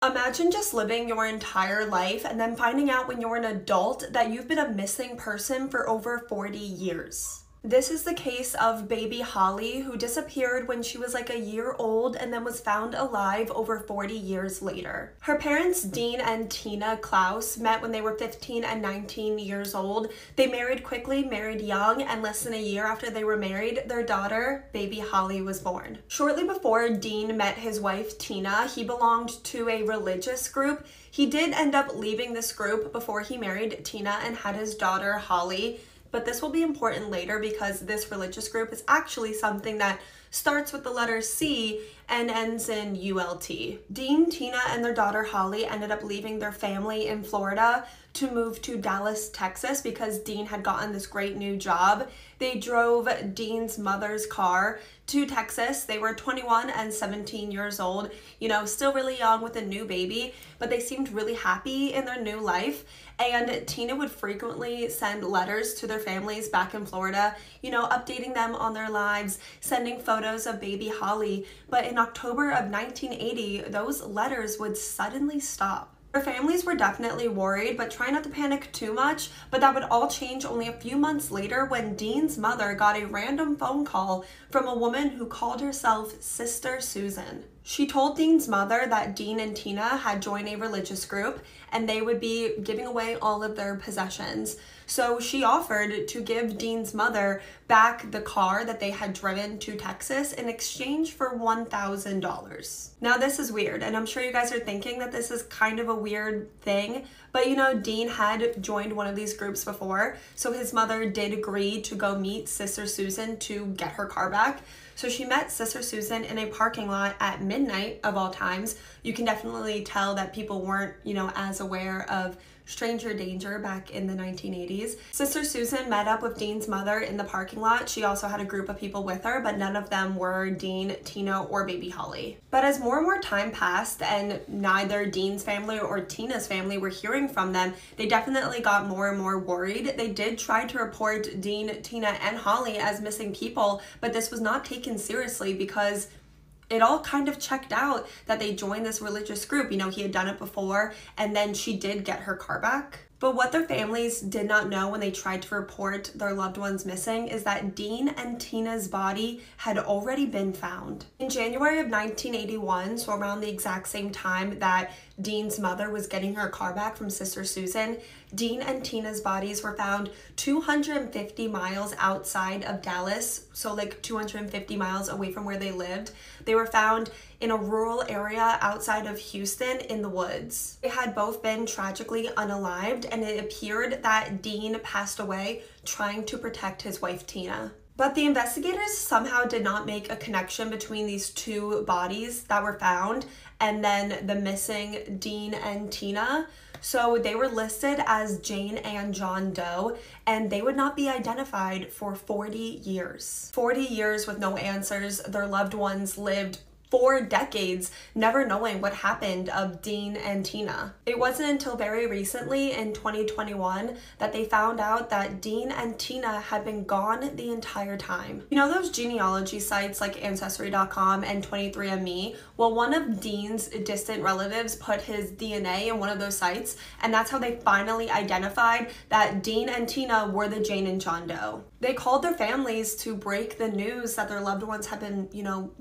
Imagine just living your entire life and then finding out when you're an adult that you've been a missing person for over 40 years. This is the case of baby Holly, who disappeared when she was like a year old and then was found alive over 40 years later. Her parents, Dean and Tina Klaus, met when they were 15 and 19 years old. They married quickly, married young, and less than a year after they were married, their daughter, baby Holly, was born. Shortly before Dean met his wife, Tina, he belonged to a religious group. He did end up leaving this group before he married Tina and had his daughter, Holly. But this will be important later because this religious group is actually something that starts with the letter C and ends in ULT. Dean, Tina, and their daughter Holly ended up leaving their family in Florida to move to Dallas, Texas because Dean had gotten this great new job. They drove Dean's mother's car to Texas. They were 21 and 17 years old, still really young with a new baby, but they seemed really happy in their new life. And Tina would frequently send letters to their families back in Florida, updating them on their lives, sending photos of baby Holly. But in October of 1980, those letters would suddenly stop. Their families were definitely worried, but try not to panic too much. But that would all change only a few months later when Dean's mother got a random phone call from a woman who called herself Sister Susan. She told Dean's mother that Dean and Tina had joined a religious group and they would be giving away all of their possessions. So she offered to give Dean's mother back the car that they had driven to Texas in exchange for $1,000. Now this is weird, and I'm sure you guys are thinking that this is kind of a weird thing, but Dean had joined one of these groups before, so his mother did agree to go meet Sister Susan to get her car back. So she met Sister Susan in a parking lot at midnight of all times. You can definitely tell that people weren't, as aware of stranger danger back in the 1980s. Sister Susan met up with Dean's mother in the parking lot. She also had a group of people with her, but none of them were Dean, Tina, or baby Holly. But as more and more time passed and neither Dean's family or Tina's family were hearing from them, they definitely got more and more worried. They did try to report Dean, Tina, and Holly as missing people, but this was not taken seriously because it all kind of checked out that they joined this religious group. He had done it before, and then she did get her car back. But what their families did not know when they tried to report their loved ones missing is that Dean and Tina's body had already been found. In January of 1981, so around the exact same time that Dean's mother was getting her car back from Sister Susan, Dean and Tina's bodies were found 250 miles outside of Dallas, so like 250 miles away from where they lived. They were found in a rural area outside of Houston in the woods. They had both been tragically unalived, and it appeared that Dean passed away trying to protect his wife Tina. But the investigators somehow did not make a connection between these two bodies that were found and then the missing Dean and Tina. So they were listed as Jane and John Doe, and they would not be identified for 40 years. 40 years with no answers. Their loved ones lived 4 decades never knowing what happened of Dean and Tina. It wasn't until very recently in 2021 that they found out that Dean and Tina had been gone the entire time. You know those genealogy sites like Ancestry.com and 23andMe? Well, one of Dean's distant relatives put his DNA in one of those sites, and that's how they finally identified that Dean and Tina were the Jane and John Doe. They called their families to break the news that their loved ones had been,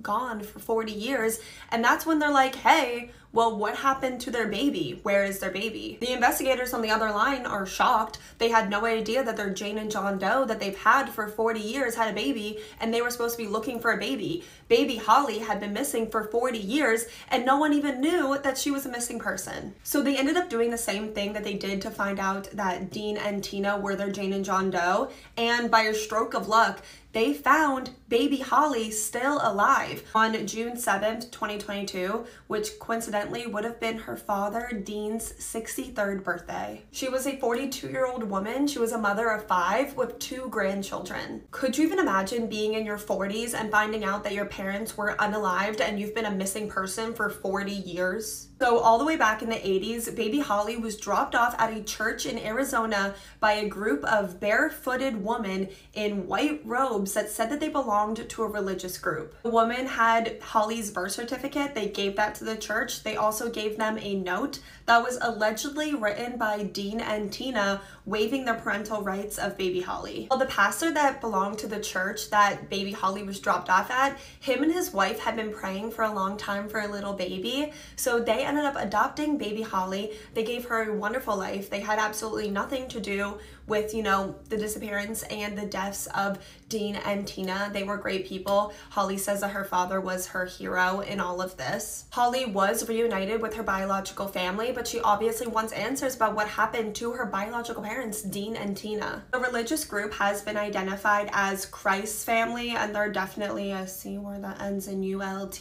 gone for 40 years. And that's when they're like, hey, well, what happened to their baby? Where is their baby? The investigators on the other line are shocked. They had no idea that their Jane and John Doe that they've had for 40 years had a baby, and they were supposed to be looking for a baby. Baby Holly had been missing for 40 years, and no one even knew that she was a missing person. So they ended up doing the same thing that they did to find out that Dean and Tina were their Jane and John Doe, and by a stroke of luck, they found baby Holly still alive on June 7th, 2022, which coincidentally would have been her father, Dean's 63rd birthday. She was a 42-year-old woman. She was a mother of 5 with 2 grandchildren. Could you even imagine being in your 40s and finding out that your parents were unalived and you've been a missing person for 40 years? So all the way back in the 80s, baby Holly was dropped off at a church in Arizona by a group of barefooted women in white robes that said that they belonged to a religious group. The woman had Holly's birth certificate. They gave that to the church. They also gave them a note that was allegedly written by Dean and Tina waiving their parental rights of baby Holly. Well, the pastor that belonged to the church that baby Holly was dropped off at, him and his wife had been praying for a long time for a little baby. So they ended up adopting baby Holly. They gave her a wonderful life. They had absolutely nothing to do with, the disappearance and the deaths of Dean and Tina. They were great people. Holly says that her father was her hero in all of this. Holly was reunited with her biological family, but she obviously wants answers about what happened to her biological parents, Dean and Tina. The religious group has been identified as Christ's family, and they're definitely a C word that ends in ULT.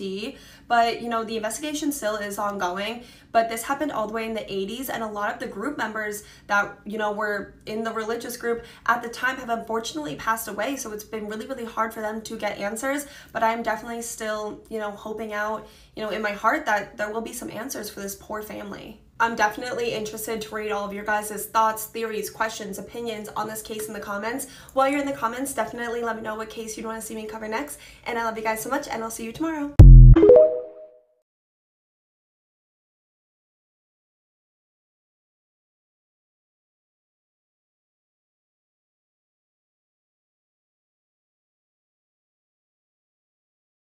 But, the investigation still is ongoing. But this happened all the way in the 80s, and a lot of the group members that, were in the religious group at the time have unfortunately passed away. So it's been really, really hard for them to get answers. But I'm definitely still, hoping out, in my heart that there will be some answers for this poor family. I'm definitely interested to read all of your guys' thoughts, theories, questions, opinions on this case in the comments. While you're in the comments, definitely let me know what case you'd want to see me cover next. And I love you guys so much, and I'll see you tomorrow.